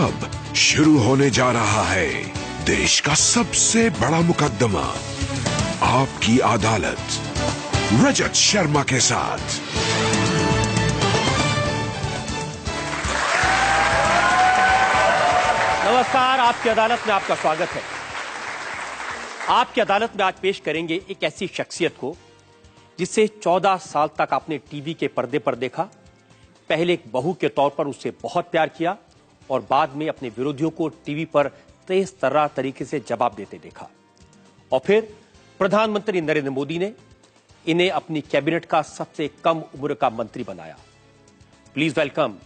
अब शुरू होने जा रहा है देश का सबसे बड़ा मुकदमा, आपकी अदालत, रजत शर्मा के साथ। नमस्कार, आपकी अदालत में आपका स्वागत है। आपकी अदालत में आज पेश करेंगे एक ऐसी शख्सियत को जिसे 14 साल तक आपने टीवी के पर्दे पर देखा। पहले एक बहू के तौर पर उससे बहुत प्यार किया और बाद में अपने विरोधियों को टीवी पर तेज तर्रार तरीके से जवाब देते देखा। और फिर प्रधानमंत्री नरेंद्र मोदी ने इन्हें अपनी कैबिनेट का सबसे कम उम्र का मंत्री बनाया। प्लीज वेलकम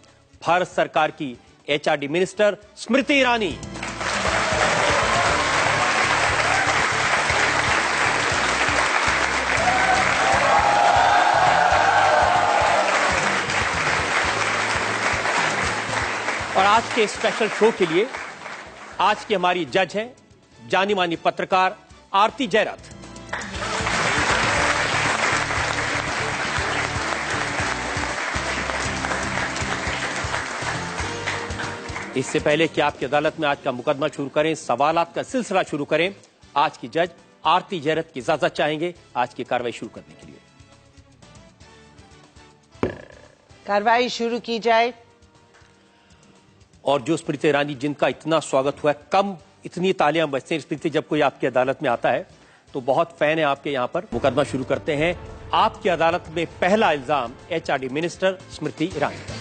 भारत सरकार की एचआरडी मिनिस्टर स्मृति ईरानी। और आज के स्पेशल शो के लिए आज की हमारी जज है जानी मानी पत्रकार आरती जयरथ। इससे पहले कि आपकी अदालत में आज का मुकदमा शुरू करें, सवालात का सिलसिला शुरू करें, आज की जज आरती जयरथ की इजाजत चाहेंगे आज की कार्रवाई शुरू करने के लिए। कार्रवाई शुरू की जाए। और जो स्मृति ईरानी जिनका इतना स्वागत हुआ है, कम इतनी तालियां बजती हैं स्मृति जब कोई आपकी अदालत में आता है, तो बहुत फैन है आपके यहां पर। मुकदमा शुरू करते हैं। आपकी अदालत में पहला इल्जाम एचआरडी मिनिस्टर स्मृति ईरानी का।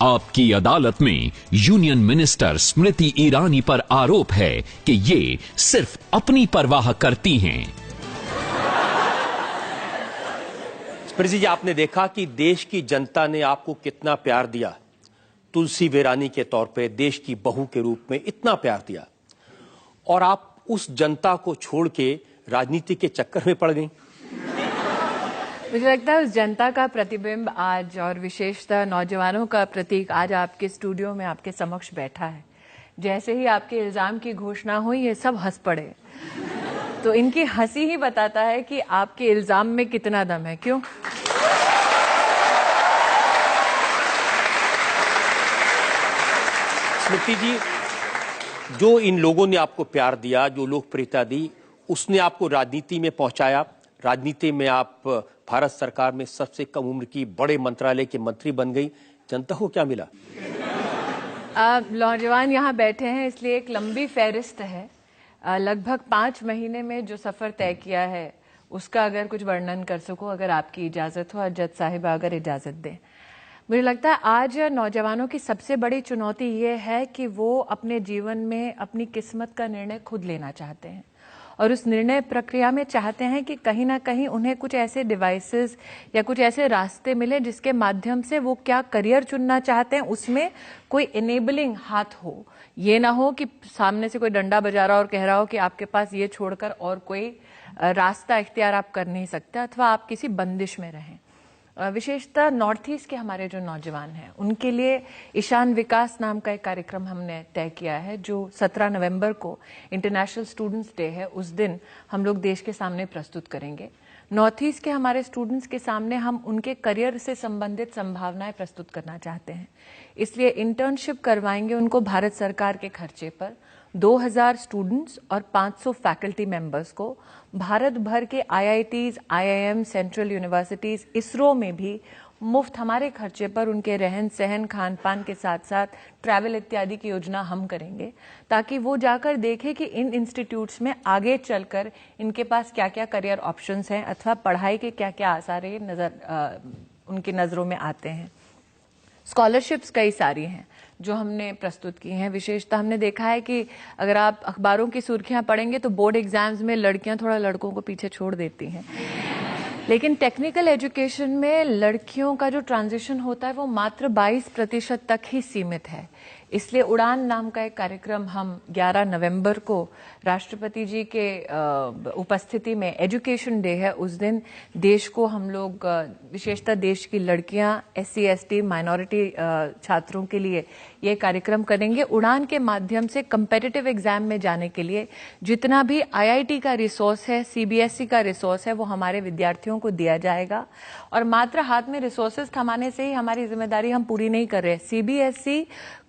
आपकी अदालत में यूनियन मिनिस्टर स्मृति ईरानी पर आरोप है कि ये सिर्फ अपनी परवाह करती हैं। स्मृति जी, आपने देखा कि देश की जनता ने आपको कितना प्यार दिया। तुलसी वेरानी के तौर पे देश की बहू के रूप में इतना प्यार दिया और आप उस जनता को छोड़ के राजनीति के चक्कर में पड़ गई। मुझे लगता है उस जनता का प्रतिबिंब आज और विशेषतः नौजवानों का प्रतीक आज आपके स्टूडियो में आपके समक्ष बैठा है। जैसे ही आपके इल्जाम की घोषणा हुई, ये सब हंस पड़े। तो इनकी हंसी ही बताता है कि आपके इल्जाम में कितना दम है। क्यों? स्मृति जी, जो इन लोगों ने आपको प्यार दिया, जो लोकप्रियता दी, उसने आपको राजनीति में पहुंचाया। राजनीति में आप भारत सरकार में सबसे कम उम्र की बड़े मंत्रालय के मंत्री बन गई। जनता को क्या मिला? नौजवान यहाँ बैठे हैं, इसलिए एक लंबी फहरिस्त है। लगभग 5 महीने में जो सफर तय किया है उसका अगर कुछ वर्णन कर सको, अगर आपकी इजाजत हो, जज साहिबा अगर इजाजत दें। मुझे लगता है आज नौजवानों की सबसे बड़ी चुनौती ये है कि वो अपने जीवन में अपनी किस्मत का निर्णय खुद लेना चाहते हैं और उस निर्णय प्रक्रिया में चाहते हैं कि कहीं ना कहीं उन्हें कुछ ऐसे डिवाइसेस या कुछ ऐसे रास्ते मिले जिसके माध्यम से वो क्या करियर चुनना चाहते हैं उसमें कोई इनेबलिंग हाथ हो। ये ना हो कि सामने से कोई डंडा बजा रहा और कह रहा हो कि आपके पास ये छोड़कर और कोई रास्ता इख्तियार आप कर नहीं सकते, अथवा आप किसी बंदिश में रहें। विशेषतः नॉर्थ ईस्ट के हमारे जो नौजवान हैं उनके लिए ईशान विकास नाम का एक कार्यक्रम हमने तय किया है, जो 17 नवंबर को इंटरनेशनल स्टूडेंट्स डे है, उस दिन हम लोग देश के सामने प्रस्तुत करेंगे। नॉर्थ ईस्ट के हमारे स्टूडेंट्स के सामने हम उनके करियर से संबंधित संभावनाएं प्रस्तुत करना चाहते हैं, इसलिए इंटर्नशिप करवाएंगे उनको भारत सरकार के खर्चे पर। 2000 स्टूडेंट्स और 500 फैकल्टी मेंबर्स को भारत भर के IITs, IIM, central universities, ISRO में भी मुफ्त हमारे खर्चे पर उनके रहन सहन, खान पान के साथ साथ ट्रैवल इत्यादि की योजना हम करेंगे, ताकि वो जाकर देखें कि इन इंस्टीट्यूट्स में आगे चलकर इनके पास क्या क्या करियर ऑप्शंस हैं अथवा पढ़ाई के क्या क्या आसार उनकी नज़रों में आते हैं। स्कॉलरशिप्स कई सारी हैं जो हमने प्रस्तुत की हैं। विशेषतः हमने देखा है कि अगर आप अखबारों की सुर्खियां पढ़ेंगे तो बोर्ड एग्जाम्स में लड़कियां थोड़ा लड़कों को पीछे छोड़ देती हैं, लेकिन टेक्निकल एजुकेशन में लड़कियों का जो ट्रांजिशन होता है वो मात्र 22% तक ही सीमित है। इसलिए उड़ान नाम का एक कार्यक्रम हम 11 नवंबर को राष्ट्रपति जी के उपस्थिति में, एजुकेशन डे है उस दिन, देश को हम लोग विशेषतः देश की लड़कियां, SC ST माइनॉरिटी छात्रों के लिए ये कार्यक्रम करेंगे। उड़ान के माध्यम से कंपेटिटिव एग्जाम में जाने के लिए जितना भी IIT का रिसोर्स है, CBSE का रिसोर्स है, वो हमारे विद्यार्थियों को दिया जाएगा। और मात्र हाथ में रिसोर्सेज थमाने से ही हमारी जिम्मेदारी हम पूरी नहीं कर रहे। CBSE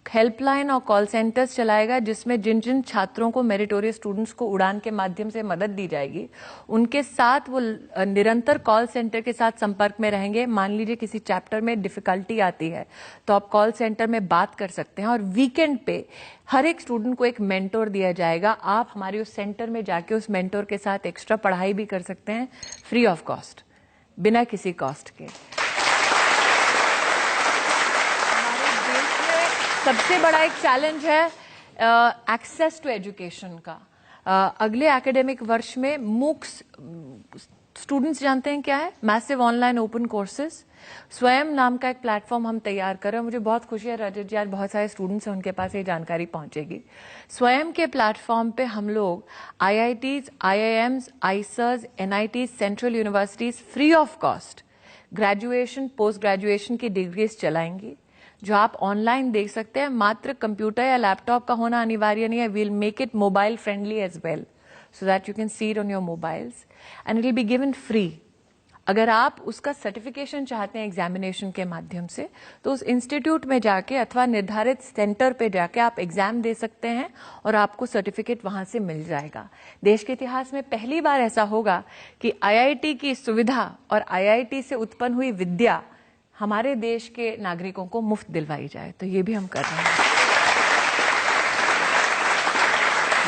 हेल्पलाइन और कॉल सेंटर्स चलाएगा, जिसमें जिन जिन छात्रों को, मेरिटोरियस स्टूडेंट्स को उड़ान के माध्यम से मदद दी जाएगी, उनके साथ वो निरंतर कॉल सेंटर के साथ संपर्क में रहेंगे। मान लीजिए किसी चैप्टर में डिफिकल्टी आती है तो आप कॉल सेंटर में बात कर सकते हैं। और वीकेंड पे हर एक स्टूडेंट को एक मेंटोर दिया जाएगा। आप हमारे उस सेंटर में जाके उस मेंटोर के साथ एक्स्ट्रा पढ़ाई भी कर सकते हैं, फ्री ऑफ कॉस्ट, बिना किसी कॉस्ट के। सबसे बड़ा एक चैलेंज है एक्सेस टू एजुकेशन का। अगले एकेडमिक वर्ष में मूक्स, स्टूडेंट्स जानते हैं क्या है? Massive online open courses. स्वयं नाम का एक प्लेटफॉर्म हम तैयार कर रहे हैं। मुझे बहुत खुशी है रजत जी, आज बहुत सारे स्टूडेंट्स हैं, उनके पास ये जानकारी पहुंचेगी। स्वयं के प्लेटफॉर्म पे हम लोग IITs, IIMs, IISERs, NITs, central universities free of cost graduation, post graduation की डिग्रीज चलाएंगी, जो आप ऑनलाइन देख सकते हैं। मात्र कंप्यूटर या लैपटॉप का होना अनिवार्य नहीं है। We'll make it mobile friendly as well, so that you can see it on your mobiles and it will be given free. अगर आप उसका सर्टिफिकेशन चाहते हैं एग्जामिनेशन के माध्यम से, तो उस इंस्टीट्यूट में जाके अथवा निर्धारित सेंटर पे जाके आप एग्जाम दे सकते हैं और आपको सर्टिफिकेट वहां से मिल जाएगा। देश के इतिहास में पहली बार ऐसा होगा कि IIT की सुविधा और IIT से उत्पन्न हुई विद्या हमारे देश के नागरिकों को मुफ्त दिलवाई जाए। तो ये भी हम कर रहे हैं।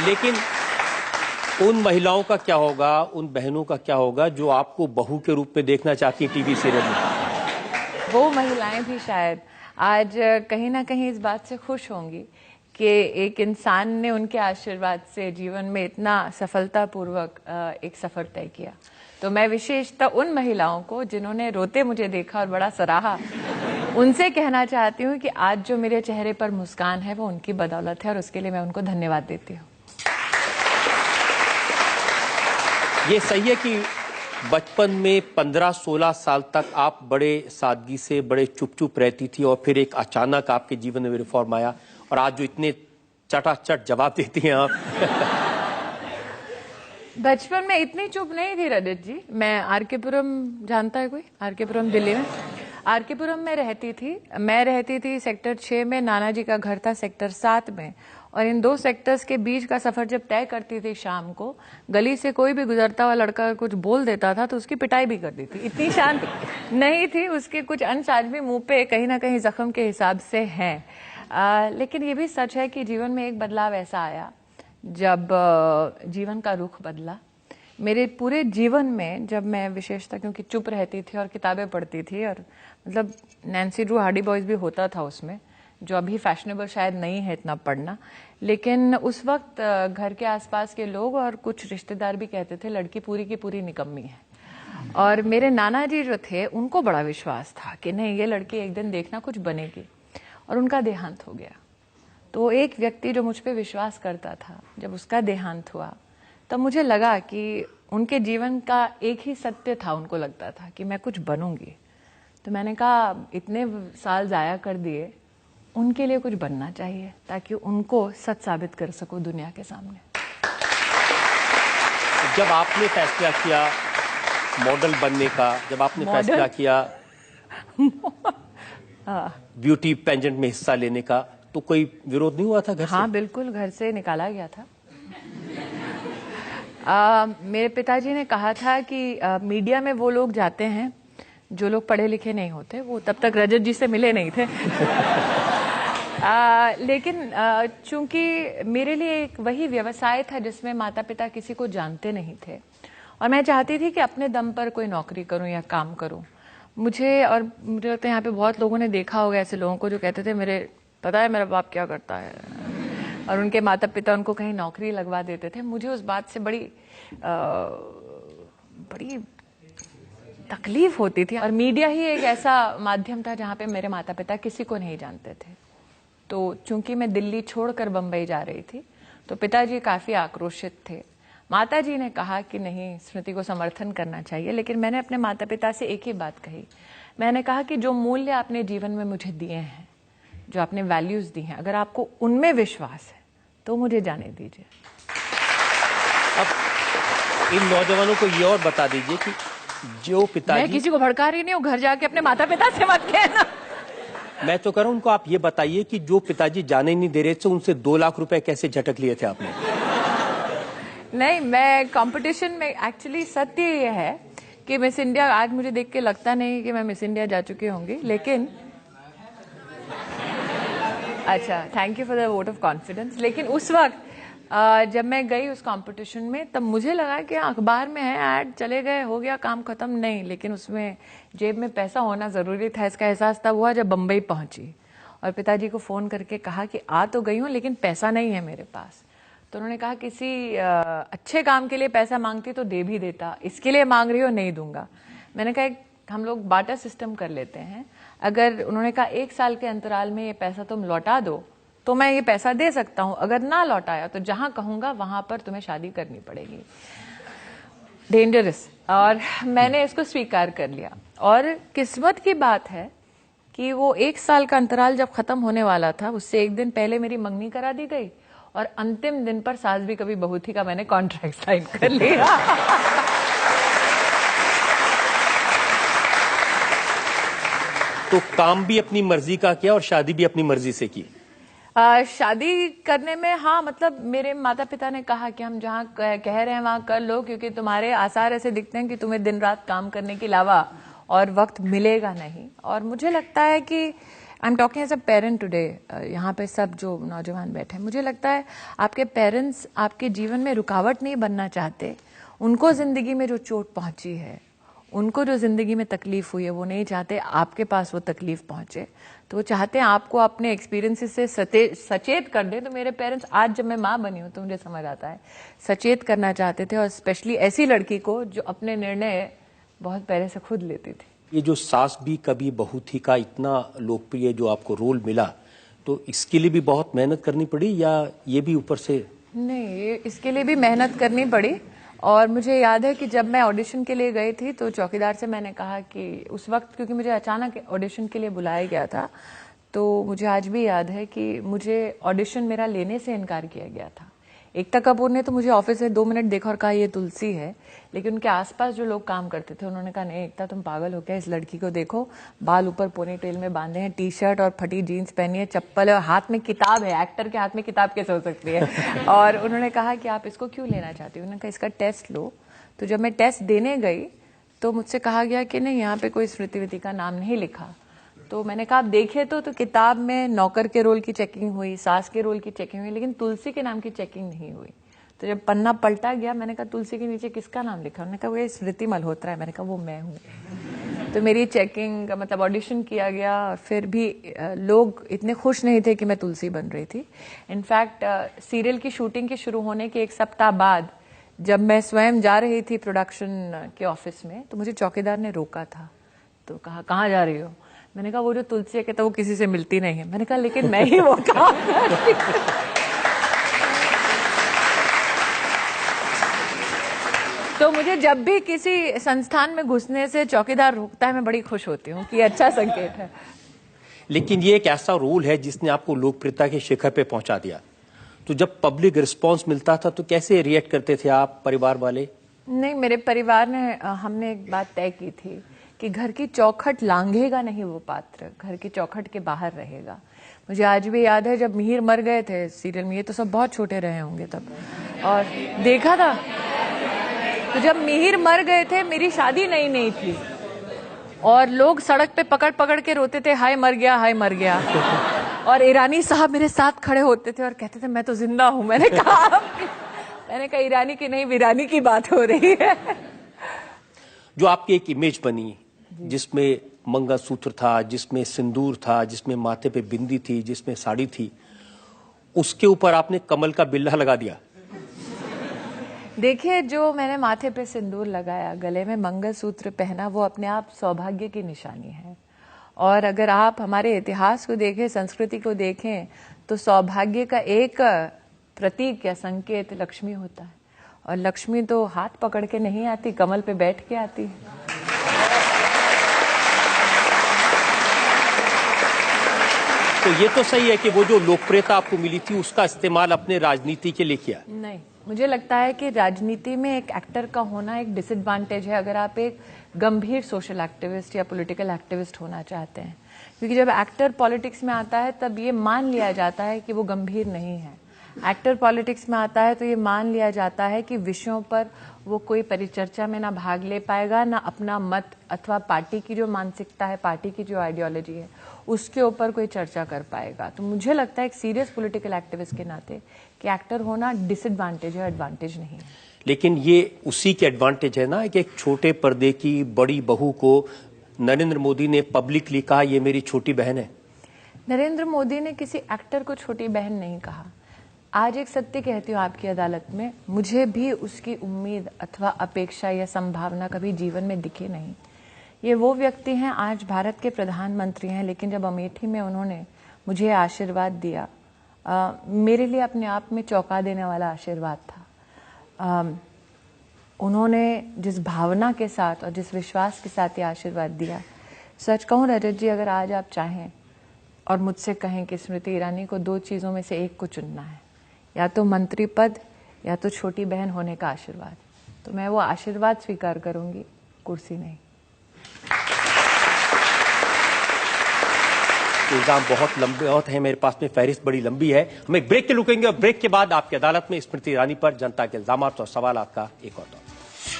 लेकिन उन महिलाओं का क्या होगा, उन बहनों का क्या होगा जो आपको बहू के रूप में देखना चाहती है टीवी सीरियल में? वो महिलाएं भी शायद आज कहीं ना कहीं इस बात से खुश होंगी कि एक इंसान ने उनके आशीर्वाद से जीवन में इतना सफलतापूर्वक एक सफर तय किया। तो मैं विशेषतः उन महिलाओं को जिन्होंने रोते मुझे देखा और बड़ा सराहा, उनसे कहना चाहती हूँ कि आज जो मेरे चेहरे पर मुस्कान है वो उनकी बदौलत है और उसके लिए मैं उनको धन्यवाद देती हूँ। ये सही है कि बचपन में 15-16 साल तक आप बड़े सादगी से, बड़े चुप रहती थी और फिर एक अचानक आपके जीवन में रिफॉर्म आया और आज जो इतने चटाचट जवाब देती हैं आप। बचपन में इतनी चुप नहीं थी रजत जी। मैं आरकेपुरम, जानता है कोई? आरकेपुरम दिल्ली में, आरकेपुरम में रहती थी। मैं रहती थी सेक्टर 6 में, नाना जी का घर था सेक्टर 7 में। और इन दो सेक्टर्स के बीच का सफर जब तय करती थी शाम को, गली से कोई भी गुजरता हुआ लड़का कुछ बोल देता था तो उसकी पिटाई भी कर दी थी। इतनी शांत नहीं थी। उसके कुछ अंश आज भी मुंह पे कहीं ना कहीं जख्म के हिसाब से हैं। लेकिन ये भी सच है कि जीवन में एक बदलाव ऐसा आया जब जीवन का रुख बदला। मेरे पूरे जीवन में जब मैं विशेषतः क्योंकि चुप रहती थी और किताबें पढ़ती थी, और मतलब नैन्सी ड्रू हार्डी बॉयज भी होता था उसमें, जो अभी फैशनेबल शायद नहीं है इतना पढ़ना, लेकिन उस वक्त घर के आसपास के लोग और कुछ रिश्तेदार भी कहते थे लड़की पूरी की पूरी निकम्मी है। और मेरे नाना जी जो थे उनको बड़ा विश्वास था कि नहीं, ये लड़की एक दिन देखना कुछ बनेगी। और उनका देहांत हो गया। तो एक व्यक्ति जो मुझ पे विश्वास करता था, जब उसका देहांत हुआ तब मुझे लगा कि उनके जीवन का एक ही सत्य था, उनको लगता था कि मैं कुछ बनूंगी। तो मैंने कहा इतने साल जाया कर दिए, उनके लिए कुछ बनना चाहिए ताकि उनको सच साबित कर सकूं दुनिया के सामने। जब आपने फैसला किया मॉडल बनने का, जब आपने फैसला किया ब्यूटी पेजेंट में हिस्सा लेने का, तो कोई विरोध नहीं हुआ था घर से? हाँ बिल्कुल, घर से निकाला गया था। मेरे पिताजी ने कहा था कि मीडिया में वो लोग जाते हैं जो लोग पढ़े लिखे नहीं होते। वो तब तक रजत जी से मिले नहीं थे। लेकिन चूंकि मेरे लिए एक वही व्यवसाय था जिसमें माता पिता किसी को जानते नहीं थे और मैं चाहती थी कि अपने दम पर कोई नौकरी करूं या काम करूं। मुझे लगता है यहाँ पे बहुत लोगों ने देखा होगा ऐसे लोगों को जो कहते थे मेरे पता है मेरा बाप क्या करता है, और उनके माता पिता उनको कहीं नौकरी लगवा देते थे। मुझे उस बात से बड़ी तकलीफ होती थी। और मीडिया ही एक ऐसा माध्यम था जहाँ पे मेरे माता पिता किसी को नहीं जानते थे। तो चूंकि मैं दिल्ली छोड़कर बंबई जा रही थी तो पिताजी काफी आक्रोशित थे। माताजी ने कहा कि नहीं, स्मृति को समर्थन करना चाहिए, लेकिन मैंने अपने माता पिता से एक ही बात कही। मैंने कहा कि जो मूल्य आपने जीवन में मुझे दिए हैं, जो आपने वैल्यूज दी हैं, अगर आपको उनमें विश्वास है तो मुझे जाने दीजिए। अब इन नौजवानों को ये और बता दीजिए कि जो पिताजी, मैं किसी को भड़का रही नहीं हूँ, घर जाके अपने माता पिता से मत कहना। मैं तो कह रहा हूं उनको आप ये बताइए कि जो पिताजी जाने नहीं दे रहे थे उनसे 2 लाख रुपए कैसे झटक लिए थे आपने? नहीं, मैं कंपटीशन में एक्चुअली सत्य ये है कि मिस इंडिया, आज मुझे देख के लगता नहीं कि मैं मिस इंडिया जा चुकी होंगी, लेकिन अच्छा, thank you for the vote of confidence. लेकिन उस वक्त जब मैं गई उस कंपटीशन में, तब मुझे लगा कि अखबार में है, ऐड चले गए, हो गया, काम खत्म। नहीं, लेकिन उसमें जेब में पैसा होना जरूरी था, इसका एहसास तब हुआ जब बंबई पहुंची और पिताजी को फोन करके कहा कि आ तो गई हूं लेकिन पैसा नहीं है मेरे पास। तो उन्होंने कहा किसी अच्छे काम के लिए पैसा मांगती तो दे भी देता, इसके लिए मांग रही हो, नहीं दूंगा। मैंने कहा हम लोग बाटा सिस्टम कर लेते हैं, अगर उन्होंने कहा 1 साल के अंतराल में ये पैसा तुम लौटा दो तो मैं ये पैसा दे सकता हूं, अगर ना लौटाया तो जहां कहूंगा वहां पर तुम्हें शादी करनी पड़ेगी। डेंजरस। और मैंने इसको स्वीकार कर लिया। और किस्मत की बात है कि वो 1 साल का अंतराल जब खत्म होने वाला था, उससे 1 दिन पहले मेरी मंगनी करा दी गई और अंतिम दिन पर सास भी कभी बहू थी का मैंने कॉन्ट्रैक्ट साइन कर लिया। तो काम भी अपनी मर्जी का किया और शादी भी अपनी मर्जी से की? शादी करने में हाँ, मतलब मेरे माता पिता ने कहा कि हम जहाँ कह रहे हैं वहां कर लो, क्योंकि तुम्हारे आसार ऐसे दिखते हैं कि तुम्हें दिन रात काम करने के अलावा और वक्त मिलेगा नहीं। और मुझे लगता है कि I am talking as a parent today, यहाँ पे सब जो नौजवान बैठे हैं, मुझे लगता है आपके पेरेंट्स आपके जीवन में रुकावट नहीं बनना चाहते। उनको जिंदगी में जो चोट पहुंची है, उनको जो जिंदगी में तकलीफ हुई है, वो नहीं चाहते आपके पास वो तकलीफ पहुंचे। तो वो चाहते हैं आपको अपने एक्सपीरियंसेस से सचेत कर दें। तो मेरे पेरेंट्स, आज जब मैं माँ बनी हूँ तो मुझे समझ आता है, सचेत करना चाहते थे, और स्पेशली ऐसी लड़की को जो अपने निर्णय बहुत पहले से खुद लेती थी। ये जो सास भी कभी बहू थी का इतना लोकप्रिय जो आपको रोल मिला, तो इसके लिए भी बहुत मेहनत करनी पड़ी या ये भी ऊपर से? नहीं, इसके लिए भी मेहनत करनी पड़ी। और मुझे याद है कि जब मैं ऑडिशन के लिए गई थी तो चौकीदार से मैंने कहा कि उस वक्त, क्योंकि मुझे अचानक ऑडिशन के लिए बुलाया गया था, तो मुझे आज भी याद है कि मुझे ऑडिशन मेरा लेने से इनकार किया गया था। एकता कपूर ने तो मुझे ऑफिस में 2 मिनट देखा और कहा ये तुलसी है, लेकिन उनके आसपास जो लोग काम करते थे उन्होंने कहा नहीं एकता, तुम पागल हो गया, इस लड़की को देखो, बाल ऊपर पोनी टेल में बांधे हैं, टी शर्ट और फटी जीन्स पहनी है, चप्पल है और हाथ में किताब है। एक्टर के हाथ में किताब कैसे हो सकती है? और उन्होंने कहा कि आप इसको क्यों लेना चाहती हो? उन्होंने कहा इसका टेस्ट लो। तो जब मैं टेस्ट देने गई तो मुझसे कहा गया कि नहीं, यहाँ पे कोई स्मृति का नाम नहीं लिखा। तो मैंने कहा आप देखिए तो किताब में नौकर के रोल की चेकिंग हुई, सास के रोल की चेकिंग हुई, लेकिन तुलसी के नाम की चेकिंग नहीं हुई। तो जब पन्ना पलटा गया, मैंने कहा तुलसी के नीचे किसका नाम लिखा? उन्होंने कहा वो ये स्मृति मल्होत्रा है। मैंने कहा वो मैं हूँ। तो मेरी चेकिंग, मतलब ऑडिशन किया गया, फिर भी लोग इतने खुश नहीं थे कि मैं तुलसी बन रही थी। इनफैक्ट सीरियल की शूटिंग के शुरू होने के 1 सप्ताह बाद जब मैं स्वयं जा रही थी प्रोडक्शन के ऑफिस में, तो मुझे चौकीदार ने रोका था। तो कहा कहाँ जा रही हो? मैंने कहा वो जो तुलसी है, कहता वो किसी से मिलती नहीं है। मैंने कहा लेकिन मैं ही वो काम कर रही हूं। तो मुझे जब भी किसी संस्थान में घुसने से चौकीदार रोकता है, मैं बड़ी खुश होती हूँ कि अच्छा संकेत है। लेकिन ये एक ऐसा रोल है जिसने आपको लोकप्रियता के शिखर पे पहुंचा दिया। तो जब पब्लिक रिस्पांस मिलता था तो कैसे रिएक्ट करते थे आप, परिवार वाले? नहीं, मेरे परिवार ने, हमने एक बात तय की थी कि घर की चौखट लांघेगा नहीं वो पात्र, घर की चौखट के बाहर रहेगा। मुझे आज भी याद है जब मिहिर मर गए थे सीरियल में, ये तो सब बहुत छोटे रहे होंगे तब, और देखा था। तो जब मिहिर मर गए थे, मेरी शादी नई नई थी और लोग सड़क पे पकड़ पकड़ के रोते थे, हाय मर गया, हाय मर गया। और ईरानी साहब मेरे साथ खड़े होते थे और कहते थे मैं तो जिंदा हूं। मैंने कहा ईरानी की नहीं, वीरानी की बात हो रही है। जो आपकी एक इमेज बनी जिसमें मंगलसूत्र था, जिसमें सिंदूर था, जिसमें माथे पे बिंदी थी, जिसमें साड़ी थी, उसके ऊपर आपने कमल का बिल्ला लगा दिया। देखिए, जो मैंने माथे पे सिंदूर लगाया, गले में मंगलसूत्र पहना, वो अपने आप सौभाग्य की निशानी है। और अगर आप हमारे इतिहास को देखें, संस्कृति को देखें, तो सौभाग्य का एक प्रतीक या संकेत लक्ष्मी होता है। और लक्ष्मी तो हाथ पकड़ के नहीं आती, कमल पे बैठ के आती है। तो ये तो सही है कि वो जो लोकप्रियता आपको मिली थी उसका इस्तेमाल अपने राजनीति के लिए किया। नहीं, मुझे लगता है कि राजनीति में एक एक्टर का होना एक डिसएडवांटेज है अगर आप एक गंभीर सोशल एक्टिविस्ट या पॉलिटिकल एक्टिविस्ट होना चाहते हैं, क्योंकि जब एक्टर पॉलिटिक्स में आता है तब ये मान लिया जाता है कि वो गंभीर नहीं है। एक्टर पॉलिटिक्स में आता है तो ये मान लिया जाता है कि विषयों पर वो कोई परिचर्चा में ना भाग ले पाएगा, ना अपना मत अथवा पार्टी की जो मानसिकता है, पार्टी की जो आइडियोलॉजी है, उसके ऊपर कोई चर्चा कर पाएगा। तो मुझे लगता है एक सीरियस पॉलिटिकल एक्टिविस्ट के नाते कि एक्टर होना डिसएडवांटेज है, एडवांटेज नहीं है। लेकिन ये उसी के एडवांटेज है ना कि एक छोटे पर्दे की बड़ी बहू को नरेंद्र मोदी ने पब्लिकली कहा ये मेरी छोटी बहन है। नरेंद्र मोदी ने किसी एक्टर को छोटी बहन नहीं कहा। आज एक सत्य कहती हूँ आपकी अदालत में, मुझे भी उसकी उम्मीद अथवा अपेक्षा या संभावना कभी जीवन में दिखी नहीं। ये वो व्यक्ति हैं, आज भारत के प्रधानमंत्री हैं, लेकिन जब अमेठी में उन्होंने मुझे आशीर्वाद दिया, मेरे लिए अपने आप में चौंका देने वाला आशीर्वाद था। उन्होंने जिस भावना के साथ और जिस विश्वास के साथ ये आशीर्वाद दिया, सच कहूँ रजत जी, अगर आज आप चाहें और मुझसे कहें कि स्मृति ईरानी को दो चीज़ों में से एक को चुनना है, या तो मंत्री पद या तो छोटी बहन होने का आशीर्वाद, तो मैं वो आशीर्वाद स्वीकार करूंगी, कुर्सी नहीं। इल्जाम बहुत लंबे बहुत है, मेरे पास में फहरिस्त बड़ी लंबी है। हम एक ब्रेक के रुकेंगे और ब्रेक के बाद आपकी अदालत में स्मृति ईरानी पर जनता के इल्जाम और सवालात का एक और दौर।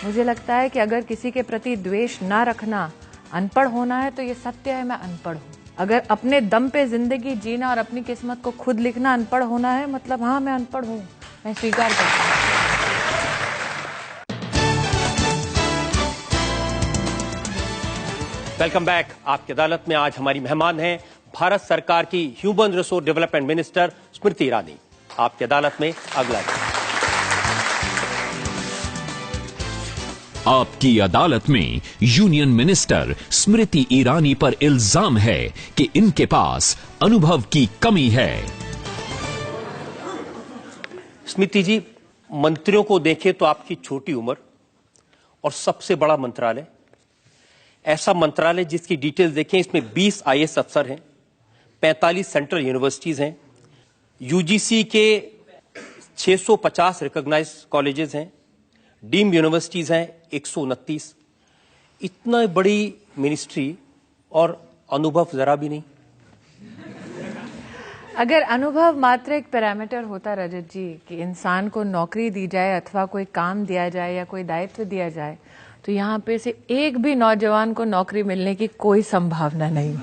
मुझे लगता है कि अगर किसी के प्रति द्वेष ना रखना अनपढ़ होना है तो ये सत्य है, मैं अनपढ़ हूँ। अगर अपने दम पे जिंदगी जीना और अपनी किस्मत को खुद लिखना अनपढ़ होना है, मतलब हाँ मैं अनपढ़ हूँ, मैं स्वीकार करता हूँ। Welcome back. आपकी अदालत में आज हमारी मेहमान हैं भारत सरकार की human resource development minister Smriti Irani. आपकी अदालत में अगला आपकी अदालत में यूनियन मिनिस्टर स्मृति ईरानी पर इल्जाम है कि इनके पास अनुभव की कमी है। स्मृति जी, मंत्रियों को देखें तो आपकी छोटी उम्र और सबसे बड़ा मंत्रालय, ऐसा मंत्रालय जिसकी डिटेल्स देखें, इसमें 20 IAS अफसर हैं, 45 सेंट्रल यूनिवर्सिटीज हैं, यूजीसी के 650 रिकॉग्नाइज कॉलेजेस हैं, डीम्ड यूनिवर्सिटीज हैं 129। इतना बड़ी मिनिस्ट्री और अनुभव जरा भी नहीं। अगर अनुभव मात्र एक पैरामीटर होता रजत जी कि इंसान को नौकरी दी जाए अथवा कोई काम दिया जाए या कोई दायित्व दिया जाए, तो यहाँ पे से एक भी नौजवान को नौकरी मिलने की कोई संभावना नहीं।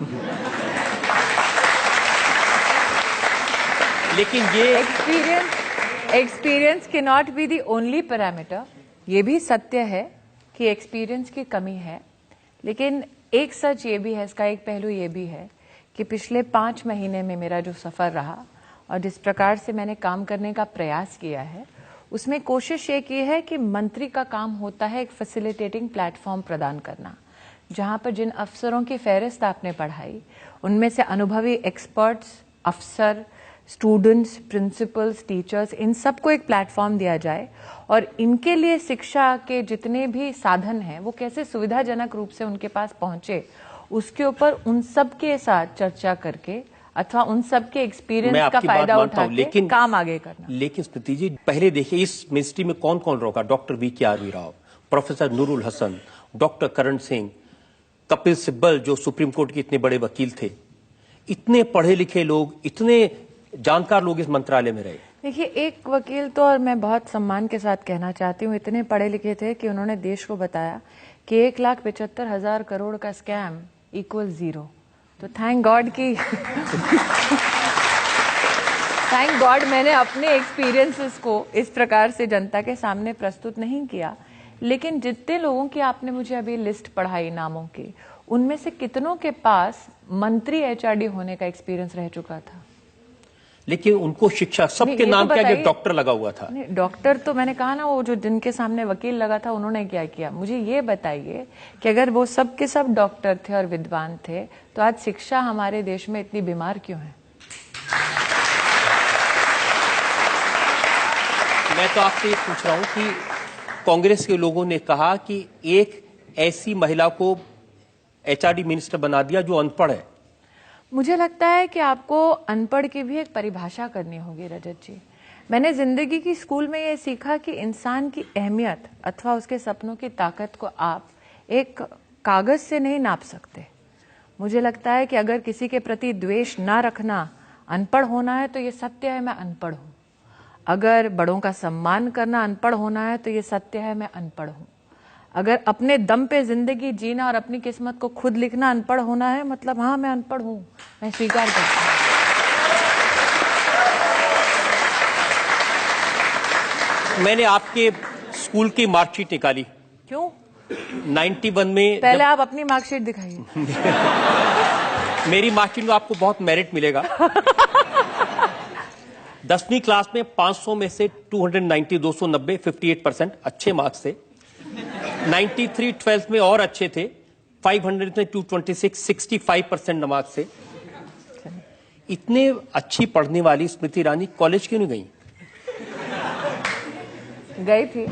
लेकिन ये experience can not be the only parameter. ये भी सत्य है कि एक्सपीरियंस की कमी है, लेकिन एक सच ये भी है, इसका एक पहलू ये भी है कि पिछले 5 महीने में मेरा जो सफर रहा और जिस प्रकार से मैंने काम करने का प्रयास किया है, उसमें कोशिश ये की है कि मंत्री का काम होता है एक फैसिलिटेटिंग प्लेटफॉर्म प्रदान करना, जहां पर जिन अफसरों की फहरिस्त आपने पढ़ाई उनमें से अनुभवी एक्सपर्ट्स, अफसर, स्टूडेंट्स, प्रिंसिपल्स, टीचर्स, इन सबको एक प्लेटफॉर्म दिया जाए और इनके लिए शिक्षा के जितने भी साधन हैं वो कैसे सुविधाजनक रूप से उनके पास पहुंचे, उसके ऊपर उन सब के साथ चर्चा करके अथवा उन सब के एक्सपीरियंस का फायदा उठा के काम आगे करना। लेकिन स्मृति जी, पहले देखिए इस मिनिस्ट्री में कौन कौन होगा? Doctor VKRV Rao, professor Noorul Hasan, doctor Karan Singh, Kapil Sibal जो सुप्रीम कोर्ट के इतने बड़े वकील थे। इतने पढ़े लिखे लोग, इतने जानकार लोग इस मंत्रालय में रहे। देखिए, एक वकील तो, और मैं बहुत सम्मान के साथ कहना चाहती हूँ, इतने पढ़े लिखे थे कि उन्होंने देश को बताया कि 1,75,000 करोड़ का स्कैम इक्वल 0। तो थैंक गॉड मैंने अपने एक्सपीरियंसेस को इस प्रकार से जनता के सामने प्रस्तुत नहीं किया। लेकिन जितने लोगों की आपने मुझे अभी लिस्ट पढ़ाई नामों की, उनमें से कितनों के पास मंत्री HRD होने का एक्सपीरियंस रह चुका था? लेकिन उनको शिक्षा सबके नाम के आगे डॉक्टर लगा हुआ था। डॉक्टर तो मैंने कहा ना, वो जो जिनके सामने वकील लगा था उन्होंने क्या किया। मुझे ये बताइए कि अगर वो सब के सब डॉक्टर थे और विद्वान थे तो आज शिक्षा हमारे देश में इतनी बीमार क्यों है? मैं तो आपसे ये पूछ रहा हूं कि कांग्रेस के लोगों ने कहा कि एक ऐसी महिला को एचआरडी मिनिस्टर बना दिया जो अनपढ़ है। मुझे लगता है कि आपको अनपढ़ की भी एक परिभाषा करनी होगी रजत जी। मैंने जिंदगी की स्कूल में ये सीखा कि इंसान की अहमियत अथवा उसके सपनों की ताकत को आप एक कागज से नहीं नाप सकते। मुझे लगता है कि अगर किसी के प्रति द्वेष ना रखना अनपढ़ होना है तो ये सत्य है, मैं अनपढ़ हूं। अगर बड़ों का सम्मान करना अनपढ़ होना है तो ये सत्य है, मैं अनपढ़ हूं। अगर अपने दम पे जिंदगी जीना और अपनी किस्मत को खुद लिखना अनपढ़ होना है, मतलब हाँ मैं अनपढ़ हूं, मैं स्वीकार करता हूं। मैंने आपके स्कूल की मार्कशीट निकाली। क्यों? 91 में पहले आप अपनी मार्कशीट दिखाइए। मेरी मार्कशीट में आपको बहुत मेरिट मिलेगा। 10वीं क्लास में 500 में से 290, 290, 58% अच्छे मार्क्स थे। 93 12th में और अच्छे थे, 500 में 226, 65% मार्क्स थे। इतने अच्छी पढ़ने वाली स्मृति ईरानी कॉलेज क्यों नहीं गई? गई थी,